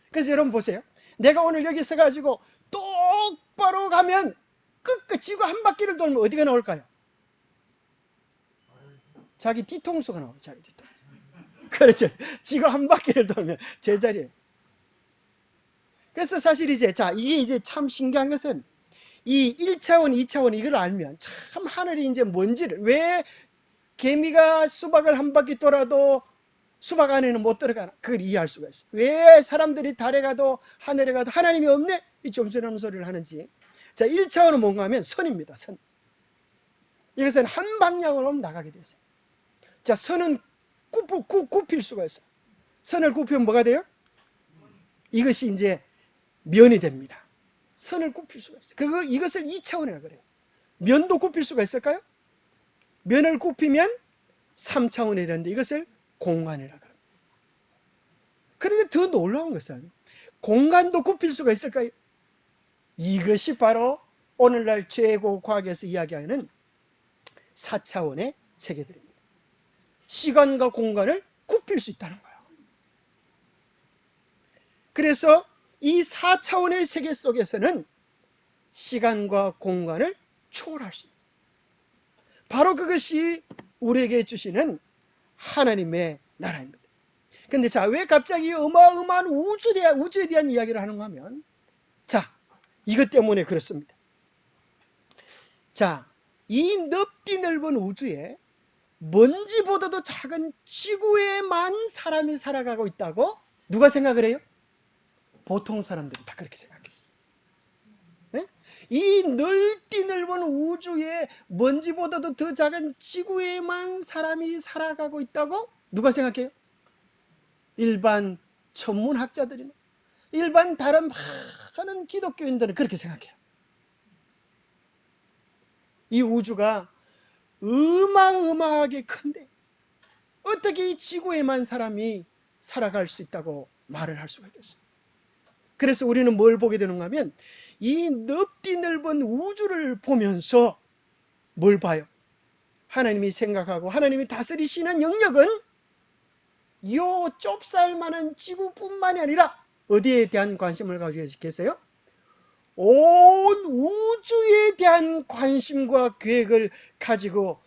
그래서 여러분 보세요. 내가 오늘 여기 서가지고 똑바로 가면 끝끝 지구 한 바퀴를 돌면 어디가 나올까요? 자기 뒤통수가 나와요. 자기 뒤통수. 그렇죠. 지구 한 바퀴를 돌면 제자리에. 그래서 사실 이제, 자, 이게 이제 참 신기한 것은 이 1차원, 2차원 이걸 알면 참 하늘이 이제 뭔지를, 왜 개미가 수박을 한 바퀴 돌아도 수박 안에는 못 들어가나? 그걸 이해할 수가 있어요. 왜 사람들이 달에 가도 하늘에 가도 하나님이 없네? 이 좀처럼 소리를 하는지. 자, 1차원은 뭔가 하면 선입니다. 선. 이것은 한 방향으로 나가게 되세요. 자, 선은 굽힐 수가 있어요. 선을 굽히면 뭐가 돼요? 이것이 이제 면이 됩니다. 선을 굽힐 수가 있어요. 그리고 이것을 2차원이라고 그래요. 면도 굽힐 수가 있을까요? 면을 굽히면 3차원이 되는데 이것을 공간이라고 합니다. 그런데 더 놀라운 것은 공간도 굽힐 수가 있을까요? 이것이 바로 오늘날 최고 과학에서 이야기하는 4차원의 세계들입니다. 시간과 공간을 굽힐 수 있다는 거예요. 그래서 이 4차원의 세계 속에서는 시간과 공간을 초월할 수 있습니다. 바로 그것이 우리에게 주시는 하나님의 나라입니다. 근데 자, 왜 갑자기 어마어마한 우주에 대한 이야기를 하는가 하면, 자, 이것 때문에 그렇습니다. 자, 이 넓디 넓은 우주에 먼지보다도 작은 지구에만 사람이 살아가고 있다고 누가 생각을 해요? 보통 사람들이 다 그렇게 생각해요. 네? 이 넓디 넓은 우주에 먼지보다도 더 작은 지구에만 사람이 살아가고 있다고 누가 생각해요? 일반 천문학자들이나 일반 다른 많은 기독교인들은 그렇게 생각해요. 이 우주가 어마어마하게 큰데 어떻게 이 지구에만 사람이 살아갈 수 있다고 말을 할 수가 있겠어요? 그래서 우리는 뭘 보게 되는가 하면 이 넓디 넓은 우주를 보면서 뭘 봐요? 하나님이 생각하고 하나님이 다스리시는 영역은 요 좁쌀만한 지구뿐만이 아니라 어디에 대한 관심을 가지고 계세요? 온 우주에 대한 관심과 계획을 가지고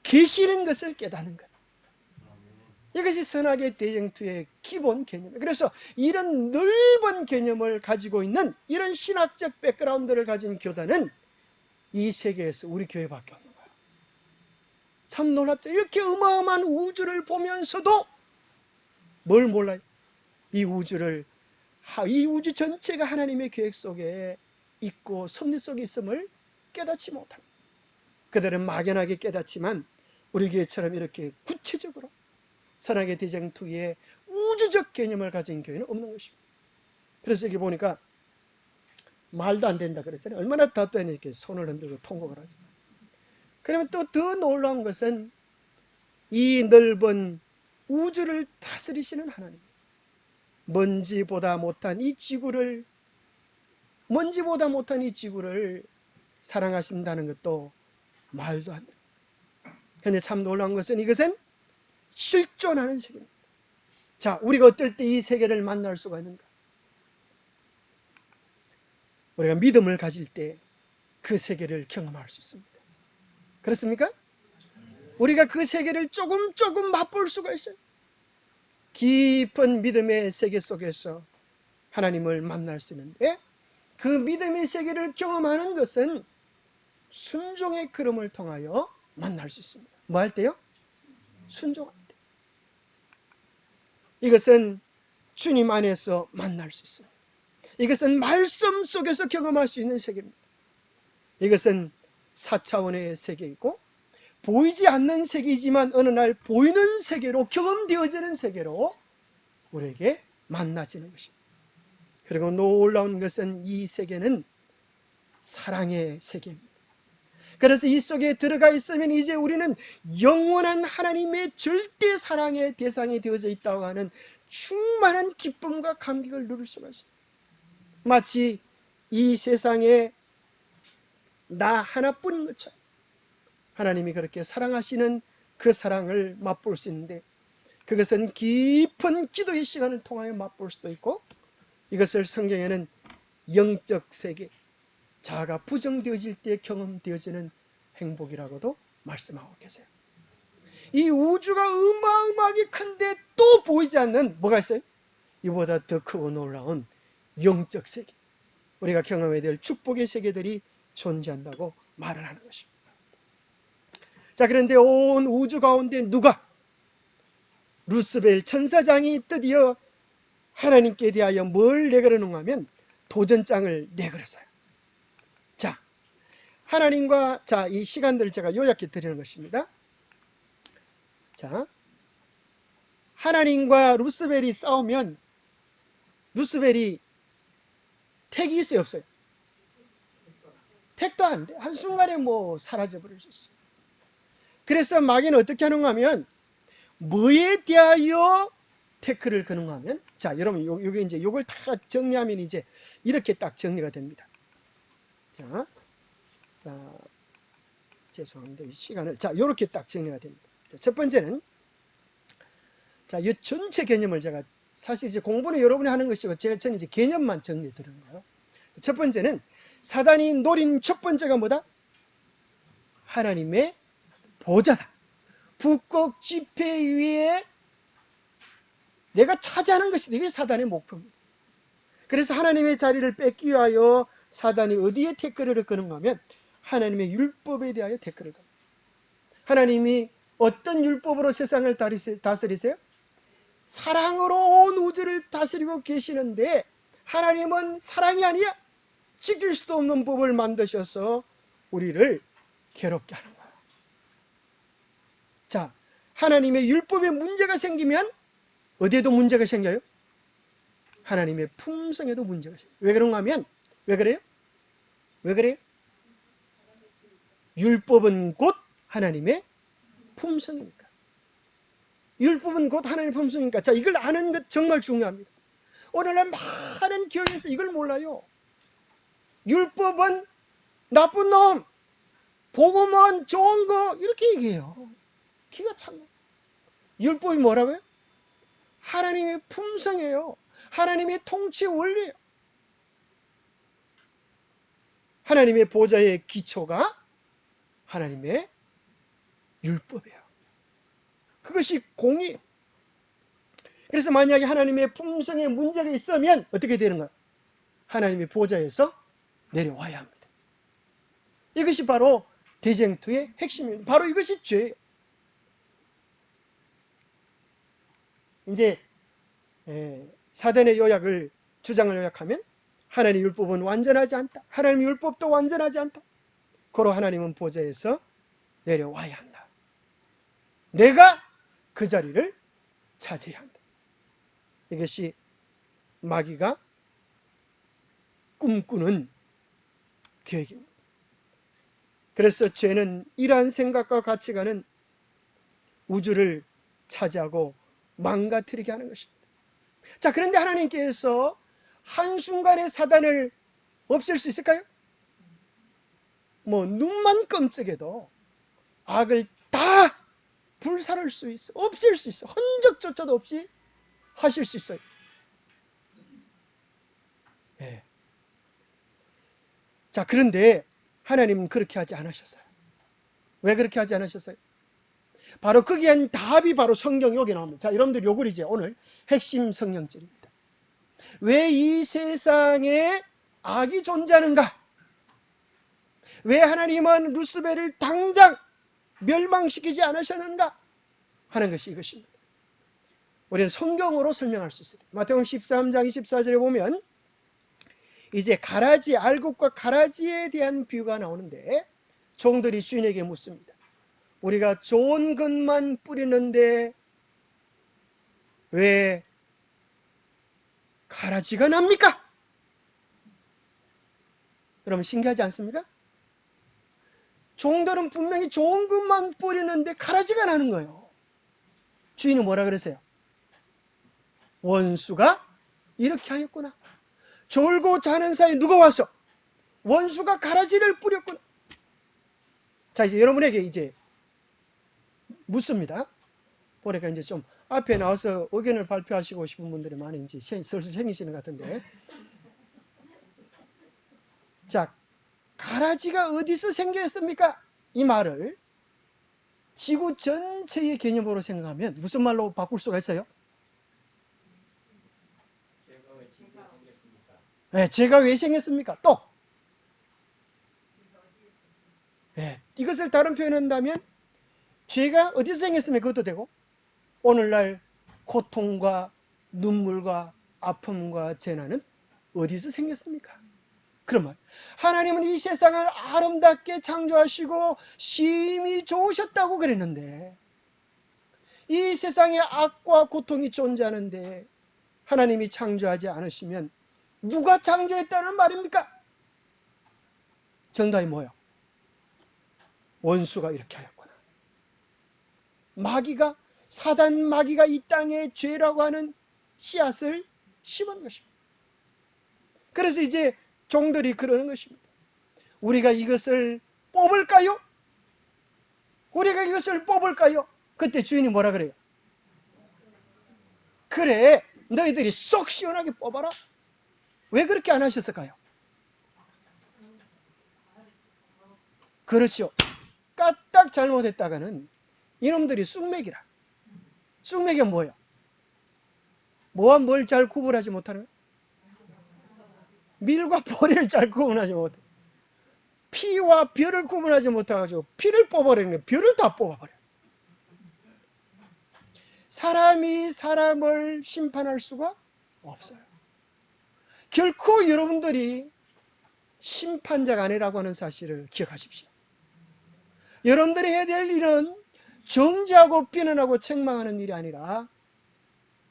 계시는 것을 깨닫는 것. 이것이 선악의 대쟁투의 기본 개념이에요. 그래서 이런 넓은 개념을 가지고 있는 이런 신학적 백그라운드를 가진 교단은 이 세계에서 우리 교회밖에 없는 거예요. 참 놀랍죠. 이렇게 어마어마한 우주를 보면서도 뭘 몰라요? 이 우주 전체가 하나님의 계획 속에 있고 섭리 속에 있음을 깨닫지 못합니다. 그들은 막연하게 깨닫지만 우리 교회처럼 이렇게 구체적으로 선악의 대쟁투의 우주적 개념을 가진 교회는 없는 것입니다. 그래서 여기 보니까 말도 안 된다 그랬잖아요. 얼마나 답답해 이렇게 손을 흔들고 통곡을 하죠. 그러면 또 더 놀라운 것은 이 넓은 우주를 다스리시는 하나님, 먼지보다 못한 이 지구를 사랑하신다는 것도 말도 안 됩니다. 그런데 참 놀라운 것은 이것은 실존하는 세계입니다. 자, 우리가 어떨 때 이 세계를 만날 수가 있는가? 우리가 믿음을 가질 때 그 세계를 경험할 수 있습니다. 그렇습니까? 우리가 그 세계를 조금 맛볼 수가 있어요. 깊은 믿음의 세계 속에서 하나님을 만날 수 있는데 그 믿음의 세계를 경험하는 것은 순종의 걸음을 통하여 만날 수 있습니다. 뭐 할 때요? 순종할 때. 이것은 주님 안에서 만날 수 있습니다. 이것은 말씀 속에서 경험할 수 있는 세계입니다. 이것은 4차원의 세계이고 보이지 않는 세계이지만 어느 날 보이는 세계로 경험되어지는 세계로 우리에게 만나지는 것입니다. 그리고 놀라운 것은 이 세계는 사랑의 세계입니다. 그래서 이 속에 들어가 있으면 이제 우리는 영원한 하나님의 절대 사랑의 대상이 되어져 있다고 하는 충만한 기쁨과 감격을 누릴 수가 있습니다. 마치 이 세상에 나 하나뿐인 것처럼 하나님이 그렇게 사랑하시는 그 사랑을 맛볼 수 있는데 그것은 깊은 기도의 시간을 통하여 맛볼 수도 있고 이것을 성경에는 영적 세계, 자아가 부정되어질 때 경험되어지는 행복이라고도 말씀하고 계세요. 이 우주가 어마어마하게 큰데 또 보이지 않는 뭐가 있어요? 이보다 더 크고 놀라운 영적 세계, 우리가 경험해야 될 축복의 세계들이 존재한다고 말을 하는 것입니다. 자, 그런데 온 우주 가운데 누가 루스벨 천사장이 드디어 하나님께 대하여 뭘 내걸었는가 하면 도전장을 내걸었어요. 자, 하나님과 이 시간들을 제가 요약해 드리는 것입니다. 자, 하나님과 루스벨이 싸우면 루스벨이 택이 있어요, 없어요? 택도 안 돼. 한순간에 사라져버릴 수 있어요. 그래서 마귀는 어떻게 하는가 하면 뭐에 대하여 태클을 거는가 하면 자, 여러분 요게 이제 요걸 다 정리하면 이제 이렇게 딱 정리가 됩니다. 자, 죄송합니다. 시간을 요렇게 딱 정리가 됩니다. 자, 첫 번째는 이 전체 개념을 제가 사실 이제 공부는 여러분이 하는 것이고 저는 이제 개념만 정리해 드리는 거예요. 첫 번째는 사단이 노린 첫 번째가 뭐다? 하나님의 보좌다. 북극 지폐 위에 내가 차지하는 것이 이게 사단의 목표입니다. 그래서 하나님의 자리를 뺏기 위하여 사단이 어디에 태클을 거는가 하면 하나님의 율법에 대하여 댓글을 겁니다. 하나님이 어떤 율법으로 세상을 다스리세요? 사랑으로 온 우주를 다스리고 계시는데 하나님은 사랑이 아니야. 지킬 수도 없는 법을 만드셔서 우리를 괴롭게 하는 거야. 자, 하나님의 율법에 문제가 생기면 어디에도 문제가 생겨요? 하나님의 품성에도 문제가 생겨요. 왜 그런가 하면 왜 그래요? 왜 그래요? 율법은 곧 하나님의 품성이니까. 율법은 곧 하나님의 품성이니까. 자, 이걸 아는 것 정말 중요합니다. 오늘날 많은 교회에서 이걸 몰라요. 율법은 나쁜 놈, 복음은 좋은 거 이렇게 얘기해요. 기가 찬 거. 율법이 뭐라고요? 하나님의 품성이에요. 하나님의 통치 원리예요. 하나님의 보좌의 기초가 하나님의 율법이에요. 그것이 공이에요. 그래서 만약에 하나님의 품성에 문제가 있으면 어떻게 되는 거예요? 하나님의 보좌에서 내려와야 합니다. 이것이 바로 대쟁투의 핵심입니다. 바로 이것이 죄예요. 이제 사단의 요약을 주장을 요약하면 하나님의 율법은 완전하지 않다. 하나님의 율법도 완전하지 않다. 고로 하나님은 보좌에서 내려와야 한다. 내가 그 자리를 차지해야 한다. 이것이 마귀가 꿈꾸는 계획입니다. 그래서 죄는 이러한 생각과 가치관은 우주를 차지하고 망가뜨리게 하는 것입니다. 자, 그런데 하나님께서 한순간에 사단을 없앨 수 있을까요? 눈만 끔찍해도 악을 다 불살을 수 있어, 없앨 수 있어. 흔적조차도 없이 하실 수 있어요. 예. 자, 그런데 하나님은 그렇게 하지 않으셨어요. 왜 그렇게 하지 않으셨어요? 바로 거기엔 답이 바로 성경 여기 나옵니다. 자, 여러분들 요걸 이제 오늘 핵심 성경절입니다. 왜 이 세상에 악이 존재하는가? 왜 하나님은 루스벨을 당장 멸망시키지 않으셨는가? 하는 것이 이것입니다. 우리는 성경으로 설명할 수 있어요. 마태복음 13장 24절에 보면 이제 가라지, 알곡과 가라지에 대한 비유가 나오는데 종들이 주인에게 묻습니다. 우리가 좋은 것만 뿌리는데 왜 가라지가 납니까? 여러분 신기하지 않습니까? 종들은 분명히 좋은 것만 뿌리는데 가라지가 나는 거예요. 주인은 뭐라 그러세요? 원수가 이렇게 하였구나. 졸고 자는 사이에 누가 와서 원수가 가라지를 뿌렸구나. 자, 이제 여러분에게 이제 묻습니다. 보니까 이제 좀 앞에 나와서 의견을 발표하시고 싶은 분들이 많이 이제 슬슬 생기시는 것 같은데. 자, 가라지가 어디서 생겼습니까? 이 말을 지구 전체의 개념으로 생각하면 무슨 말로 바꿀 수가 있어요? 제가 왜 지구에 생겼습니까? 네, 제가 왜 생겼습니까? 또 네, 이것을 다른 표현한다면 죄가 어디서 생겼으면 그것도 되고 오늘날 고통과 눈물과 아픔과 재난은 어디서 생겼습니까? 그런 말. 하나님은 이 세상을 아름답게 창조하시고 심히 좋으셨다고 그랬는데 이 세상에 악과 고통이 존재하는데 하나님이 창조하지 않으시면 누가 창조했다는 말입니까? 정답이 뭐예요? 원수가 이렇게 하였구나. 마귀가, 사단 마귀가 이 땅에 죄라고 하는 씨앗을 심은 것입니다. 그래서 이제 종들이 그러는 것입니다. 우리가 이것을 뽑을까요? 우리가 이것을 뽑을까요? 그때 주인이 뭐라 그래요? 그래, 너희들이 쏙 시원하게 뽑아라. 왜 그렇게 안 하셨을까요? 그렇죠. 까딱 잘못했다가는 이놈들이 쑥맥이라. 쑥맥이 뭐예요? 뭐와 뭘 잘 구분하지 못하는 거예요? 밀과 포리를 잘 구분하지 못해. 피와 별을 구분하지 못해가지고 피를 뽑아버리는 거예요. 별을 다 뽑아버려요. 사람이 사람을 심판할 수가 없어요. 결코 여러분들이 심판자가 아니라고 하는 사실을 기억하십시오. 여러분들이 해야 될 일은 정죄하고 비난하고 책망하는 일이 아니라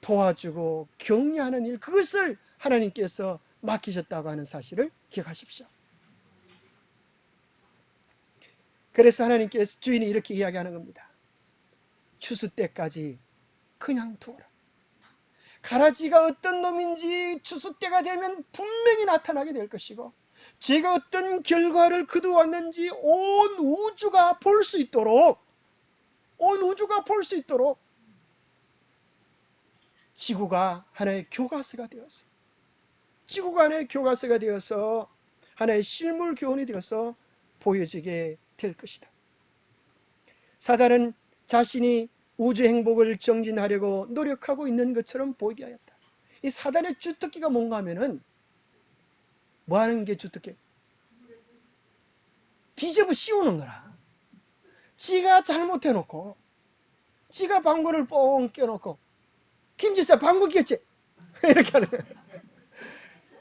도와주고 격려하는 일, 그것을 하나님께서 맡기셨다고 하는 사실을 기억하십시오. 그래서 하나님께서 주인이 이렇게 이야기하는 겁니다. 추수 때까지 그냥 두어라. 가라지가 어떤 놈인지 추수 때가 되면 분명히 나타나게 될 것이고, 제가 어떤 결과를 거두었는지 온 우주가 볼 수 있도록, 지구가 하나의 교과서가 되어서, 하나의 실물 교훈이 되어서 보여지게 될 것이다. 사단은 자신이 우주 행복을 정진하려고 노력하고 있는 것처럼 보이게 하였다. 이 사단의 주특기가 뭔가 하면은, 뭐 하는 게 주특기? 뒤집어 씌우는 거라. 지가 잘못해놓고, 지가 방구를 뻥 껴놓고, 김지사 방구 꼈지? 이렇게 하는 거야.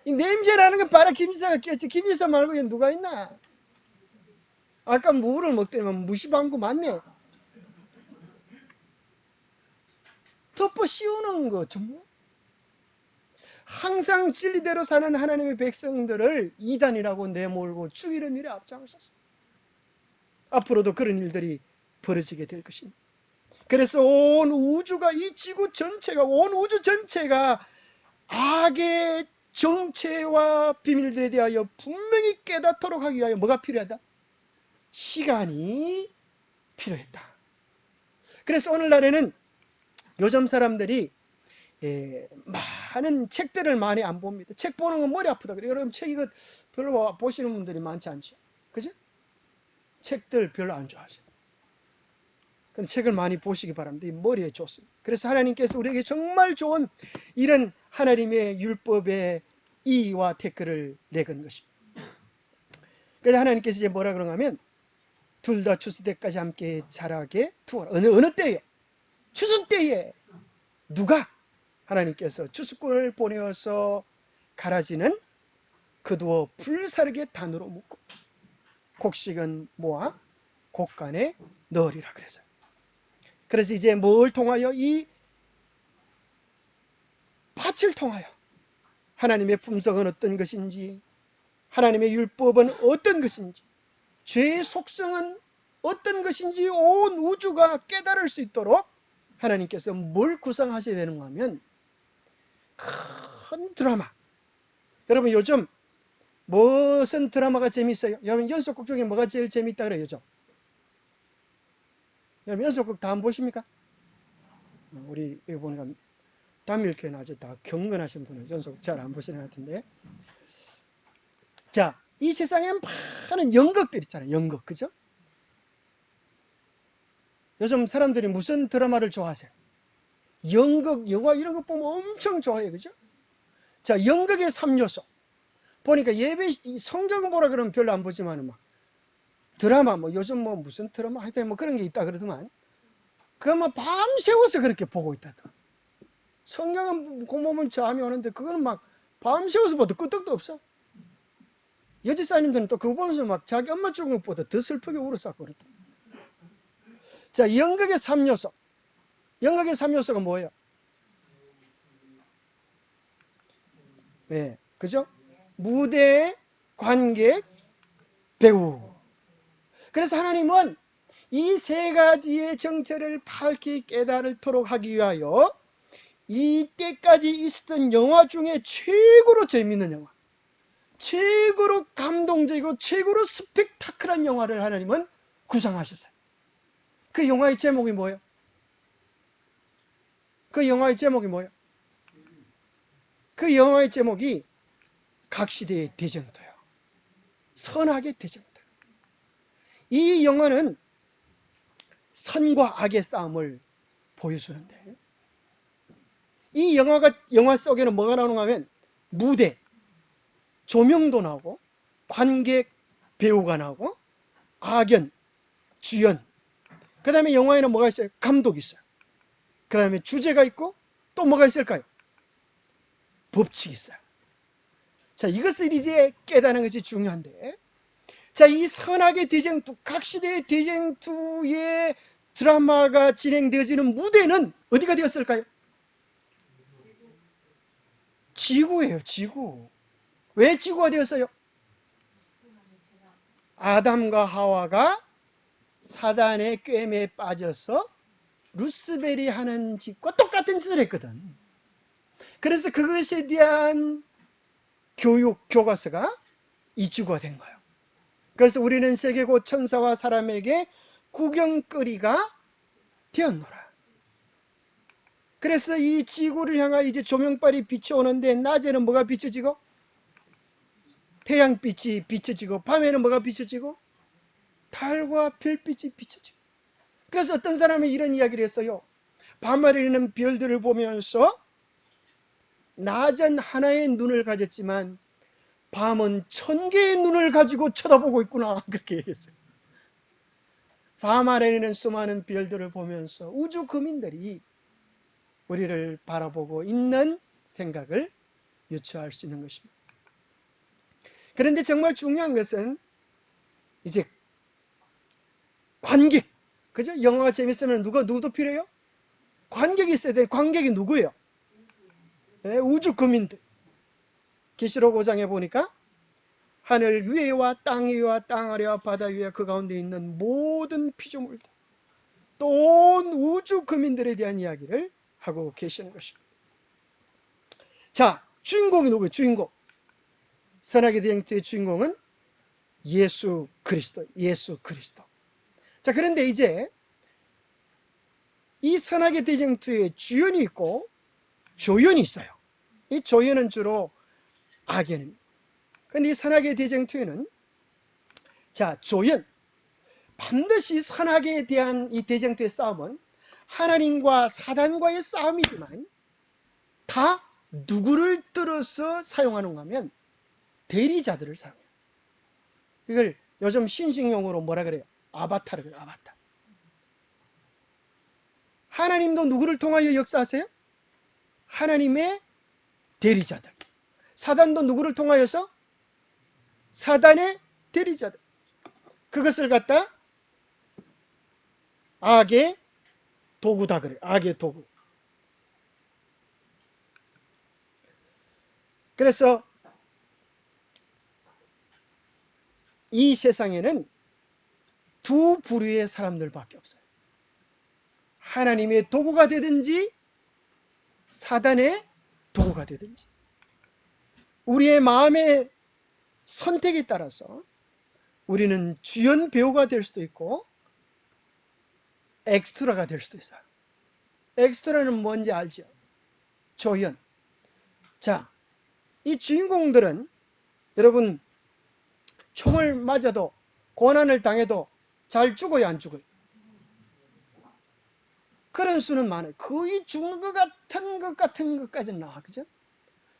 이 냄새나는 건 봐라, 김지사가 꼈지. 김지사 말고 누가 있나? 아까 무를 먹더니만 무시방구 맞네. 덮어 씌우는 거 전부. 항상 진리대로 사는 하나님의 백성들을 이단이라고 내몰고 죽이는 일에 앞장섰어. 앞으로도 그런 일들이 벌어지게 될 것입니다. 그래서 온 우주가, 이 지구 전체가, 온 우주 전체가 악의 정체와 비밀들에 대하여 분명히 깨닫도록 하기 위하여 뭐가 필요하다? 시간이 필요했다. 그래서 오늘날에는 요즘 사람들이 많은 책들을 많이 안 봅니다. 책 보는 건 머리 아프다 그래요. 여러분 책 이거 별로 보시는 분들이 많지 않죠. 그죠? 책들 별로 안 좋아하셔요. 그럼 책을 많이 보시기 바랍니다. 이 머리에 좋습니다. 그래서 하나님께서 우리에게 정말 좋은 이런 하나님의 율법의 이의와 태클을 내건 것입니다. 그래서 하나님께서 이제 뭐라 그런가 하면, 둘 다 추수 때까지 함께 자라게 두어라. 어느 때요? 추수 때에. 누가? 하나님께서 추수꾼을 보내어서 가라지는 거두어 불사르게 단으로 묶고 곡식은 모아 곡간에 넣으리라 그랬어요. 그래서 이제 뭘 통하여? 이 밭을 통하여 하나님의 품성은 어떤 것인지, 하나님의 율법은 어떤 것인지, 죄의 속성은 어떤 것인지 온 우주가 깨달을 수 있도록 하나님께서 뭘 구성하셔야 되는가 하면, 큰 드라마. 여러분 요즘 무슨 드라마가 재밌어요? 여러분 연속극 중에 뭐가 제일 재밌다 그래요 요즘? 여러분 연속극 다 안 보십니까? 우리 여기 보니까 담일교회는 아주 다 경건하신 분은 연속극 잘 안 보시는 것 같은데. 자, 이 세상에 많은 연극들 있잖아요. 연극, 그죠? 요즘 사람들이 무슨 드라마를 좋아하세요? 연극, 영화 이런 거 보면 엄청 좋아해요. 그죠? 자, 연극의 3요소. 보니까 예배, 성경 보라 그러면 별로 안 보지만 막 드라마, 뭐 요즘 뭐 무슨 드라마 하여튼 뭐 그런 게 있다 그러더만, 그거 밤새워서 그렇게 보고 있다더라. 성경은 공부하면 잠이 오는데 그거는 막 밤새워서 봐도 끄떡도 없어. 여지사님들은 또 그거 보면서 막 자기 엄마 죽은 것보다 더 슬프게 울었었고 그랬다. 자, 연극의 3요소. 연극의 3요소가 뭐예요? 네, 그죠? 무대, 관객, 배우. 그래서 하나님은 이 세 가지의 정체를 밝히 깨달도록 하기 위하여 이때까지 있었던 영화 중에 최고로 재밌는 영화, 최고로 감동적이고 최고로 스펙타클한 영화를 하나님은 구상하셨어요. 그 영화의 제목이 뭐예요? 그 영화의 제목이 각시대의 대전도요. 선악의 대전도. 이 영화는 선과 악의 싸움을 보여주는데, 이 영화 속에는 뭐가 나오는가 하면 무대, 조명도 나오고 관객, 배우가 나오고 악연, 주연, 그 다음에 영화에는 뭐가 있어요? 감독이 있어요. 그 다음에 주제가 있고 또 뭐가 있을까요? 법칙이 있어요. 자, 이것을 이제 깨닫는 것이 중요한데, 자, 이 선악의 대쟁투, 각 시대의 대쟁투의 드라마가 진행되어지는 무대는 어디가 되었을까요? 지구예요, 지구. 왜 지구가 되었어요? 아담과 하와가 사단의 꿰매에 빠져서 루스벨이 하는 짓과 똑같은 짓을 했거든. 그래서 그것에 대한 교육, 교과서가 이 지구가 된 거예요. 그래서 우리는 세계 곧 천사와 사람에게 구경거리가 되었노라. 그래서 이 지구를 향하여 이제 조명빨이 비춰오는데, 낮에는 뭐가 비춰지고? 태양빛이 비춰지고, 밤에는 뭐가 비춰지고? 달과 별빛이 비춰지고. 그래서 어떤 사람이 이런 이야기를 했어요. 밤하늘에는 별들을 보면서 낮은 하나의 눈을 가졌지만 밤은 1000개의 눈을 가지고 쳐다보고 있구나, 그렇게 얘기했어요. 밤하늘에는 수많은 별들을 보면서 우주 거민들이 우리를 바라보고 있는 생각을 유추할 수 있는 것입니다. 그런데 정말 중요한 것은 이제 관객, 그죠? 영화가 재밌으면 누구도 필요해요? 관객이 있어야 돼요. 관객이 누구예요? 네, 우주 거민들. 계시록 5장에 보니까 하늘 위에와 땅 위와 땅 아래와 바다 위와 그 가운데 있는 모든 피조물들, 또 온 우주 거민들에 대한 이야기를 하고 계시는 것입니다. 자, 주인공이 누구예요? 주인공. 선악의 대쟁투의 주인공은 예수 그리스도, 예수 그리스도. 자, 그런데 이제 이 선악의 대쟁투에 주연이 있고 조연이 있어요. 이 조연은 주로 악연입니다. 그런데 이 선악의 대쟁투에는, 자, 조연, 반드시 선악에 대한 이 대쟁투의 싸움은 하나님과 사단과의 싸움이지만 다 누구를 들어서 사용하는가 하면 대리자들을 사용해요. 이걸 요즘 신식용어로 뭐라 그래요? 아바타를 그래요. 아바타. 하나님도 누구를 통하여 역사하세요? 하나님의 대리자들. 사단도 누구를 통하여서? 사단의 대리자들. 그것을 갖다 악의 도구다 그래요. 악의 도구. 그래서 이 세상에는 두 부류의 사람들밖에 없어요. 하나님의 도구가 되든지 사단의 도구가 되든지. 우리의 마음의 선택에 따라서 우리는 주연 배우가 될 수도 있고 엑스트라가 될 수도 있어요. 엑스트라는 뭔지 알죠? 조연. 자, 이 주인공들은 여러분 총을 맞아도, 고난을 당해도 잘 죽어요, 안 죽어요? 그런 수는 많아요. 거의 죽는 것 같은 것까지는 나와, 그죠?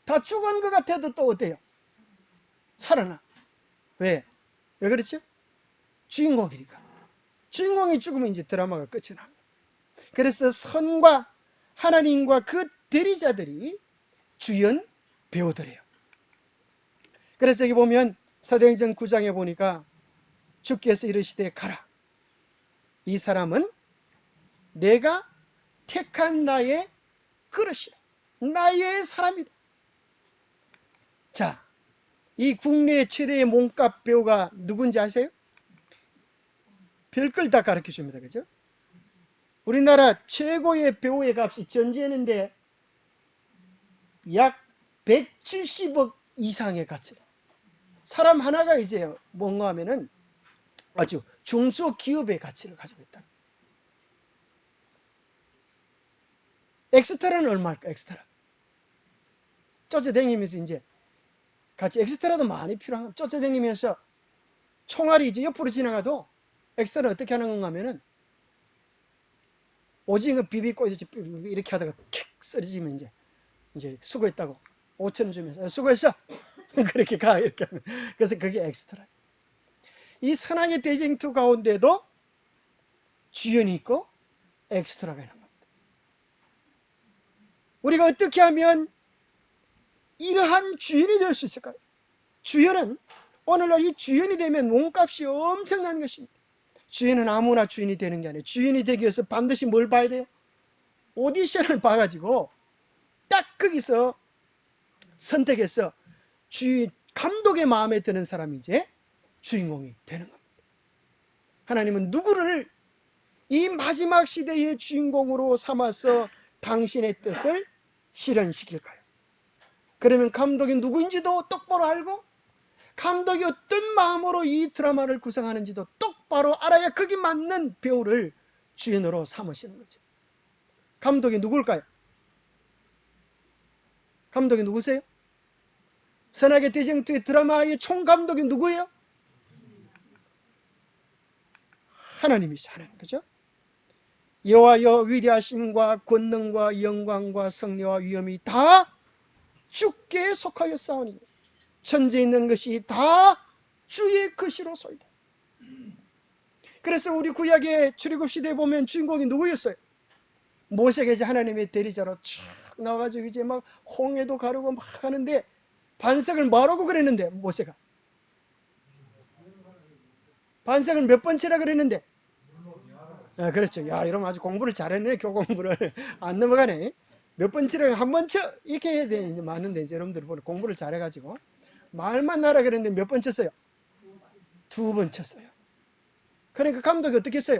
다 죽은 것 같아도 또 어때요? 살아나. 왜? 왜 그렇죠? 주인공이니까. 주인공이 죽으면 이제 드라마가 끝이 납니다. 그래서 선과 하나님과 그 대리자들이 주연 배우들이에요. 그래서 여기 보면 사도행전 9장에 보니까 주께서 이르시되 가라. 이 사람은 내가 택한 나의 그릇이라. 나의 사람이다. 자, 이 국내 최대의 몸값 배우가 누군지 아세요? 별걸 다 가르쳐 줍니다. 그죠? 우리나라 최고의 배우의 값이 전지했는데 약 170억 이상의 가치다. 사람 하나가 이제 뭔가 하면은 아주 중소기업의 가치를 가지고 있다. 엑스트라는 얼마일까? 엑스트라. 쫓아다니면서 이제 같이 엑스트라도 많이 필요한 거. 쫓아다니면서 총알이 이제 옆으로 지나가도 엑스트라 어떻게 하는 건가 하면은 오징어 비비고 이렇게 하다가 킥 쓰러지면 이제 수고했다고 5,000원 주면서 수고했어. 그렇게 가 이렇게 하면. 그래서 그게 엑스트라. 이 선악의 대쟁투 가운데도 주연이 있고 엑스트라가 있는 겁니다. 우리가 어떻게 하면 이러한 주연이 될 수 있을까요? 주연은 오늘날 이 주연이 되면 몸값이 엄청난 것입니다. 주연은 아무나 주인이 되는 게 아니에요. 주인이 되기 위해서 반드시 뭘 봐야 돼요? 오디션을 봐가지고 딱 거기서 선택해서 감독의 마음에 드는 사람이 이제 주인공이 되는 겁니다. 하나님은 누구를 이 마지막 시대의 주인공으로 삼아서 당신의 뜻을 실현시킬까요? 그러면 감독이 누구인지도 똑바로 알고 감독이 어떤 마음으로 이 드라마를 구성하는지도 똑바로 알아야 거기 맞는 배우를 주연으로 삼으시는 거죠. 감독이 누굴까요? 감독이 누구세요? 선악의 대쟁투의 드라마의 총감독이 누구예요? 하나님이죠. 하나님. 그죠? 여호와여 위대하심과 권능과 영광과 성례와 위엄이 다 주께 속하였사오니 천지에 있는 것이 다 주의 것이로소이다. 그래서 우리 구약의 출애굽 시대에 보면 주인공이 누구였어요? 모세가 이제 하나님의 대리자로 쭉 나와가지고 이제 막 홍해도 가르고 막 하는데 반석을 뭐라고 그랬는데 모세가 반석을 몇 번 치라 그랬는데 그렇죠. 야, 이러면 아주 공부를 잘했네. 교공부를 안 넘어가네. 몇 번 치라 한 번 쳐 이렇게 해야 돼. 이제 많은데 이제 여러분들 보면 공부를 잘해가지고 말만 하라 그랬는데 몇 번 쳤어요? 2번 쳤어요. 그러니까 감독이 어떻게 했어요?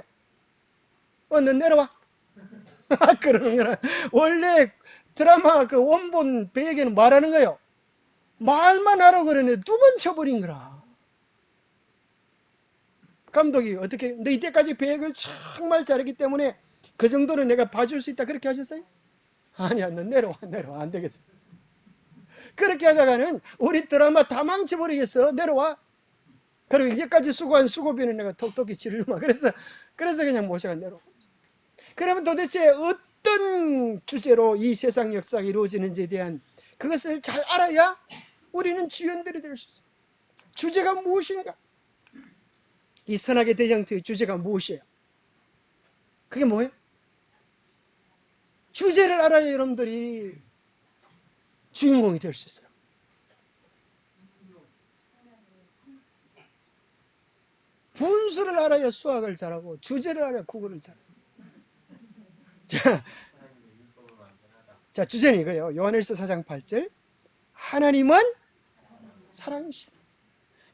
너 내려와. 그러는 거는 원래 드라마 그 원본 배역에는 말하는 거예요. 말만 하라고 그랬는데 2번 쳐버린 거라. 감독이 어떻게, 너 이때까지 배역을 정말 잘했기 때문에 그 정도는 내가 봐줄 수 있다. 그렇게 하셨어요? 아니야, 너 내려와. 안 되겠어. 그렇게 하다가는 우리 드라마 다 망쳐버리겠어. 내려와. 그리고 이제까지 수고한 수고비는 내가 톡톡히 치르마. 그래서 그냥 모세가 내려오고. 그러면 도대체 어떤 주제로 이 세상 역사가 이루어지는지에 대한 그것을 잘 알아야 우리는 주연들이 될 수 있어요. 주제가 무엇인가? 이 선악의 대쟁투의 주제가 무엇이에요? 그게 뭐예요? 주제를 알아야 여러분들이 주인공이 될 수 있어요. 분수를 알아야 수학을 잘하고 주제를 알아야 국어를 잘해요. 자, 주제는 이거예요. 요한일서 4장 8절. 하나님은 사랑이십니다.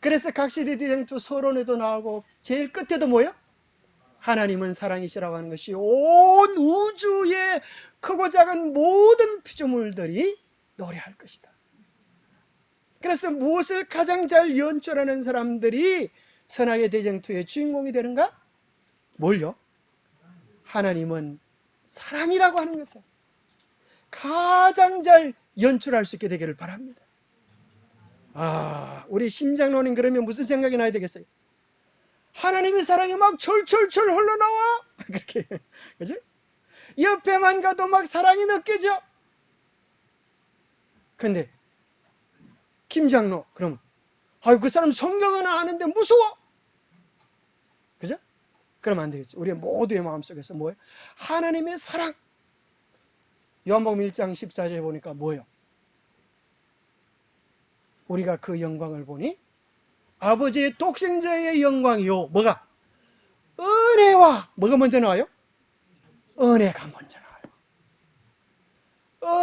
그래서 각시대 대쟁투 서론에도 나오고 제일 끝에도 뭐예요? 하나님은 사랑이시라고 하는 것이 온 우주의 크고 작은 모든 피조물들이 노래할 것이다. 그래서 무엇을 가장 잘 연출하는 사람들이 선악의 대쟁투의 주인공이 되는가? 뭘요? 하나님은 사랑이라고 하는 것을 가장 잘 연출할 수 있게 되기를 바랍니다. 우리 심장론인 그러면 무슨 생각이 나야 되겠어요? 하나님의 사랑이 막 철철철 흘러나와. 그렇게, 그지? 옆에만 가도 막 사랑이 느껴져. 근데 김장로 그러면 그 사람 성경은 아는데 무서워. 그죠? 그러면 안 되겠죠. 우리 모두의 마음속에서 뭐예요? 하나님의 사랑. 요한복음 1장 14절에 보니까 뭐예요? 우리가 그 영광을 보니 아버지의 독생자의 영광이요. 뭐가? 은혜와 뭐가 먼저 나와요? 은혜가 먼저 나와요.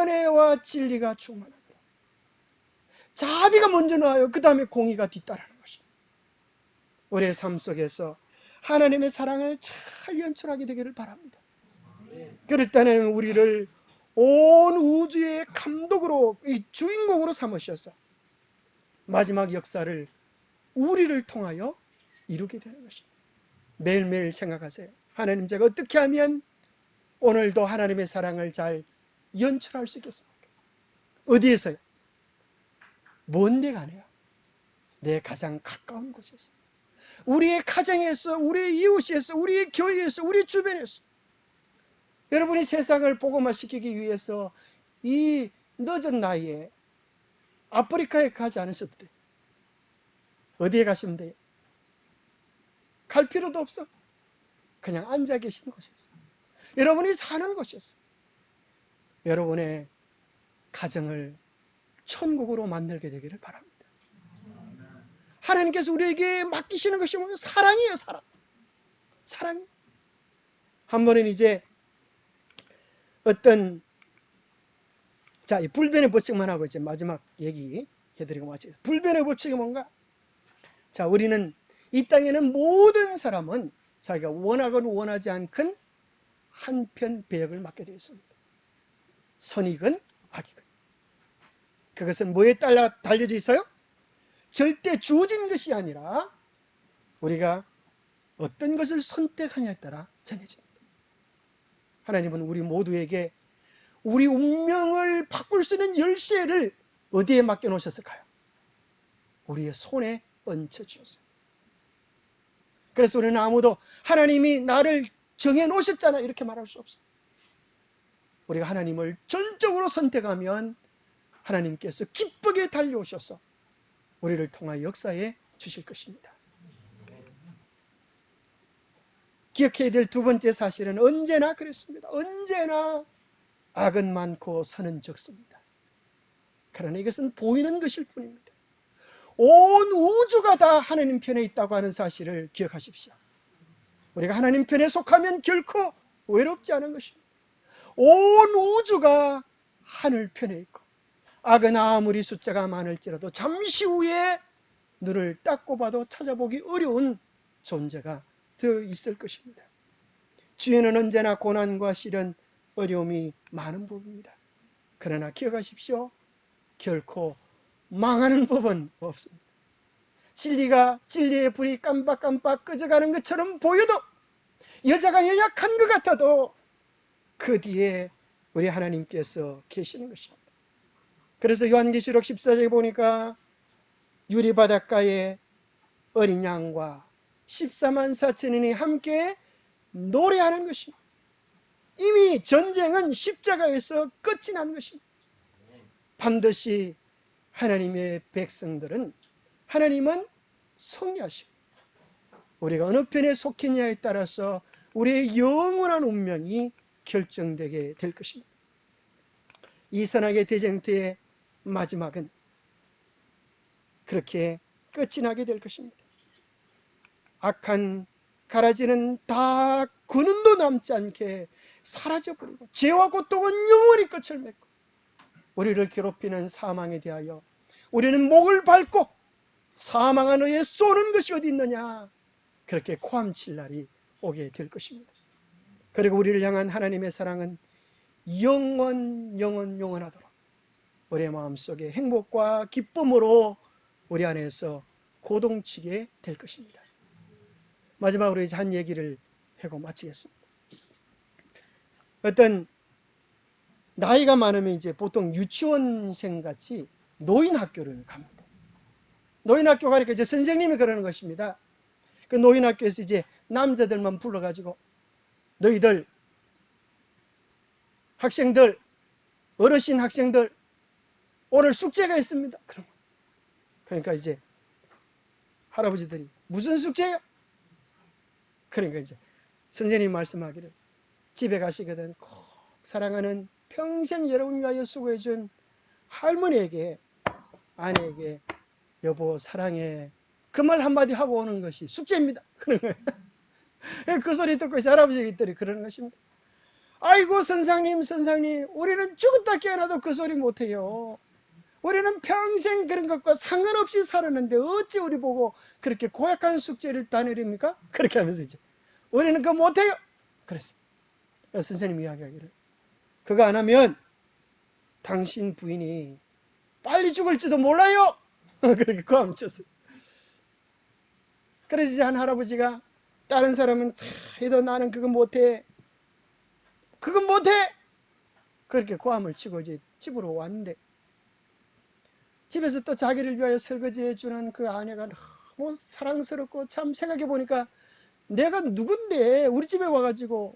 은혜와 진리가 충만하더라. 자비가 먼저 나와요. 그 다음에 공의가 뒤따르는 것입니다. 우리의 삶 속에서 하나님의 사랑을 잘 연출하게 되기를 바랍니다. 그럴 때는 우리를 온 우주의 감독으로, 이 주인공으로 삼으셔서 마지막 역사를 우리를 통하여 이루게 되는 것입니다. 매일매일 생각하세요. 하나님, 제가 어떻게 하면 오늘도 하나님의 사랑을 잘 연출할 수 있겠습니까? 어디에서요? 먼 데가 아니라 내 가장 가까운 곳에서, 우리의 가정에서, 우리의 이웃에서, 우리의 교회에서, 우리 주변에서. 여러분이 세상을 복음화시키기 위해서 이 늦은 나이에 아프리카에 가지 않으셔도 돼요. 어디에 가시면 돼요? 갈 필요도 없어. 그냥 앉아 계신 곳이었어. 여러분이 사는 곳이었어. 여러분의 가정을 천국으로 만들게 되기를 바랍니다. 하나님께서 우리에게 맡기시는 것이 뭐예요? 사랑이에요, 사랑. 사랑이. 한 번은 이제 어떤, 자, 이 불변의 법칙만 하고 이제 마지막 얘기 해드리고 마치겠습니다. 불변의 법칙이 뭔가? 자, 우리는 이 땅에는 모든 사람은 자기가 원하건 원하지 않건 한편 배역을 맡게 되어 있습니다. 선이건 악이건. 그것은 뭐에 따라 달려져 있어요? 절대 주어진 것이 아니라 우리가 어떤 것을 선택하냐에 따라 정해집니다. 하나님은 우리 모두에게 우리 운명을 바꿀 수 있는 열쇠를 어디에 맡겨 놓으셨을까요? 우리의 손에 얹혀 주셨어요. 그래서 우리는 아무도 하나님이 나를 정해 놓으셨잖아 이렇게 말할 수 없어요. 우리가 하나님을 전적으로 선택하면 하나님께서 기쁘게 달려오셔서 우리를 통하여 역사해 주실 것입니다. 기억해야 될 두 번째 사실은 언제나 그렇습니다. 언제나 악은 많고 선은 적습니다. 그러나 이것은 보이는 것일 뿐입니다. 온 우주가 다 하나님 편에 있다고 하는 사실을 기억하십시오. 우리가 하나님 편에 속하면 결코 외롭지 않은 것입니다. 온 우주가 하늘 편에 있고 악은 아무리 숫자가 많을지라도 잠시 후에 눈을 딱 꼽아도 찾아보기 어려운 존재가 되어 있을 것입니다. 주위에는 언제나 고난과 시련, 어려움이 많은 법입니다. 그러나 기억하십시오. 결코 망하는 법은 없습니다. 진리의 불이 깜빡깜빡 꺼져가는 것처럼 보여도, 여자가 연약한 것 같아도 그 뒤에 우리 하나님께서 계시는 것입니다. 그래서 요한계시록 14장에 보니까 유리바닷가에 어린 양과 14만 4천인이 함께 노래하는 것입니다. 이미 전쟁은 십자가에서 끝이 난 것입니다. 반드시 하나님의 백성들은, 하나님은 승리하시고 우리가 어느 편에 속했냐에 따라서 우리의 영원한 운명이 결정되게 될 것입니다. 이 선악의 대쟁투의 마지막은 그렇게 끝이 나게 될 것입니다. 악한 가라지는 다 근원도 남지 않게 사라져버리고 죄와 고통은 영원히 끝을 맺고 우리를 괴롭히는 사망에 대하여 우리는 목을 밟고 사망한 너에 쏘는 것이 어디 있느냐, 그렇게 고함칠 날이 오게 될 것입니다. 그리고 우리를 향한 하나님의 사랑은 영원하도록 우리의 마음속에 행복과 기쁨으로 우리 안에서 고동치게 될 것입니다. 마지막으로 이제 한 얘기를 하고 마치겠습니다. 어떤 나이가 많으면 이제 보통 유치원생 같이 노인학교를 갑니다. 노인학교 가니까 이제 선생님이 그러는 것입니다. 그 노인학교에서 이제 남자들만 불러가지고 너희들 학생들, 어르신 학생들 오늘 숙제가 있습니다. 그러니까 이제 할아버지들이 무슨 숙제요? 그러니까 이제 선생님 말씀하기를 집에 가시거든 꼭 사랑하는 평생 여러분 위하여 수고해준 할머니에게, 아내에게 여보 사랑해, 그 말 한마디 하고 오는 것이 숙제입니다. 그런 거예요. 그 소리 듣고 이제 할아버지들이 그러는 것입니다. 아이고 선생님 우리는 죽었다 깨어나도 그 소리 못해요. 우리는 평생 그런 것과 상관없이 살았는데 어찌 우리 보고 그렇게 고약한 숙제를 따내립니까? 그렇게 하면서 이제 우리는 그거 못해요. 그래서 선생님이 이야기하기를 그거 안 하면 당신 부인이 빨리 죽을지도 몰라요. 그렇게 고함 쳤어요. 그래서 이제 한 할아버지가 다른 사람은 다 해도 나는 그거 못해 그렇게 고함을 치고 이제 집으로 왔는데 집에서 또 자기를 위하여 설거지해 주는 그 아내가 너무 사랑스럽고, 참 생각해 보니까 내가 누군데 우리 집에 와가지고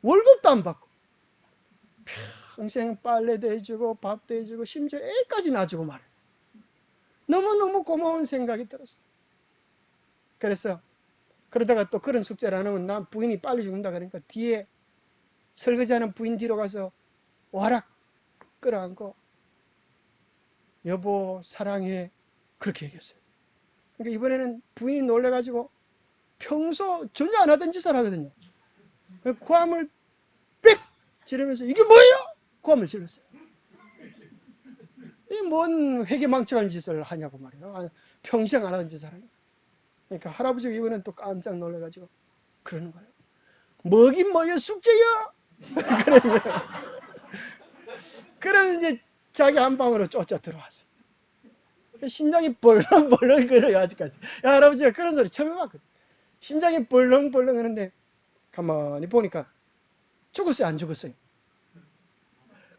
월급도 안 받고 평생 빨래도 해주고 밥도 해주고 심지어 애까지 낳아주고 말해. 너무너무 고마운 생각이 들었어요. 그래서 그러다가 또 그런 숙제를 안 하면 남 부인이 빨리 죽는다 그러니까 뒤에 설거지하는 부인 뒤로 가서 와락 끌어안고 여보 사랑해 그렇게 얘기했어요. 그러니까 이번에는 부인이 놀래가지고 평소 전혀 안 하던 짓을 하거든요. 고함을 빽 지르면서 이게 뭐예요? 고함을 질렀어요. 이 뭔 회개망청한 짓을 하냐고 말이에요. 평생 안 하던 짓을 하니까. 그러니까 할아버지가 이번엔 또 깜짝 놀래가지고 그러는 거예요. 뭐긴 뭐예요 숙제야. 그러면서 이제 자기 안방으로 쫓아 들어왔어. 심장이 벌렁벌렁 거려요 아직까지. 야, 할아버지가 그런 소리 처음 해봤거든. 심장이 벌렁벌렁 하는데 가만히 보니까 죽었어요 안 죽었어요?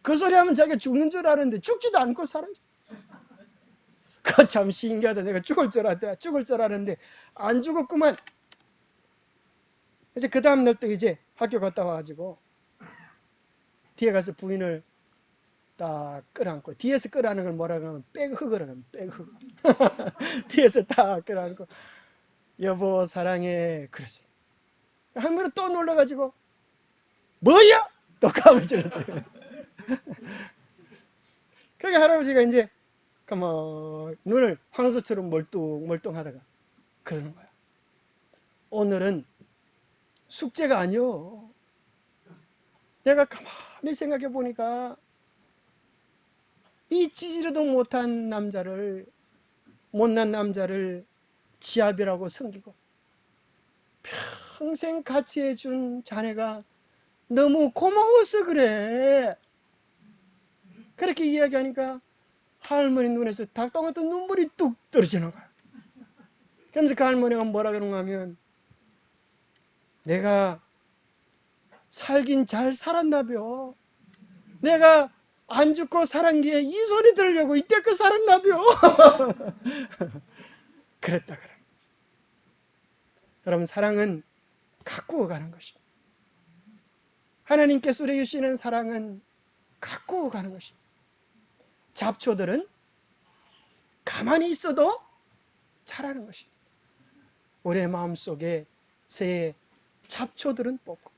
그 소리 하면 자기가 죽는 줄 아는데 죽지도 않고 살아있어. 그 참 신기하다. 내가 죽을 줄 알았는데 안 죽었구만. 이제 그 다음 날 또 이제 학교 갔다 와가지고 뒤에 가서 부인을 딱 끌어안고, 뒤에서 끌어안는 걸 뭐라 그러면 백허그라 그러면 백허그. 뒤에서 딱 끌어안고 여보 사랑해 그랬어요. 한 번은 또 놀라가지고 뭐야? 또 감을 찔렀어요. 그게 할아버지가 이제 눈을 황소처럼 멀뚱멀뚱하다가 그러는 거야. 오늘은 숙제가 아니요. 내가 가만히 생각해 보니까 이 찌지르도 못한 남자를, 못난 남자를 지압이라고 섬기고 평생 같이 해준 자네가 너무 고마워서 그래. 그렇게 이야기하니까 할머니 눈에서 닭똥 같은 눈물이 뚝 떨어지는 거야. 그러면서 그 할머니가 뭐라 그런가 하면 내가 살긴 잘 살았나벼. 내가 안 죽고 살았기에 이 소리 들으려고 이때껏 살았나벼. 그랬다 그래. 여러분 사랑은 가꾸어 가는 것입니다. 하나님께서 우리에게 주시는 사랑은 가꾸어 가는 것입니다. 잡초들은 가만히 있어도 자라는 것입니다. 우리의 마음속에 새의 잡초들은 뽑고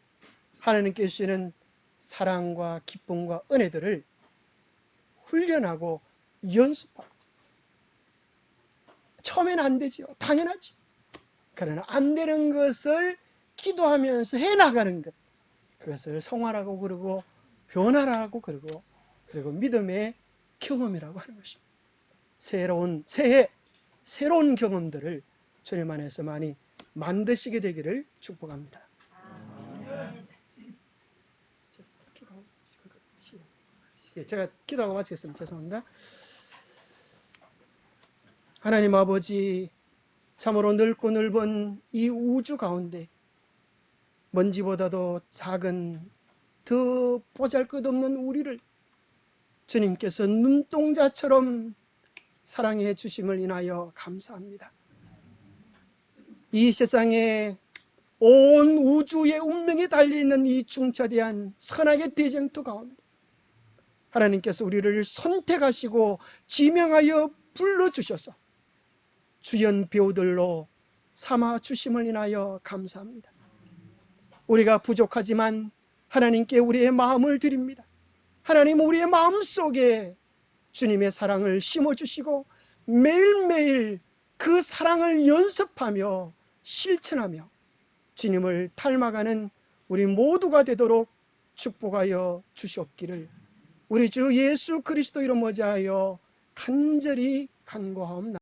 하나님께서 주시는 사랑과 기쁨과 은혜들을 훈련하고 연습하고, 처음에는 안 되지요. 당연하지. 그러나 안 되는 것을 기도하면서 해나가는 것, 그것을 성화라고 그러고 변화라고 그러고, 그리고 믿음의 경험이라고 하는 것입니다. 새로운 경험들을 주님 안에서 많이 만드시게 되기를 축복합니다. 제가 기도하고 마치겠습니다. 죄송합니다. 하나님 아버지, 참으로 넓고 넓은 이 우주 가운데 먼지보다도 작은 더 보잘것없는 우리를 주님께서 눈동자처럼 사랑해 주심을 인하여 감사합니다. 이 세상에 온 우주의 운명이 달려있는 이 중차대한 선악의 대쟁투 가운데 하나님께서 우리를 선택하시고 지명하여 불러주셔서 주연 배우들로 삼아 주심을 인하여 감사합니다. 우리가 부족하지만 하나님께 우리의 마음을 드립니다. 하나님, 우리의 마음속에 주님의 사랑을 심어주시고 매일매일 그 사랑을 연습하며 실천하며 주님을 닮아가는 우리 모두가 되도록 축복하여 주시옵기를 우리 주 예수 그리스도 이름 모자하여 간절히 간구하옵나이다.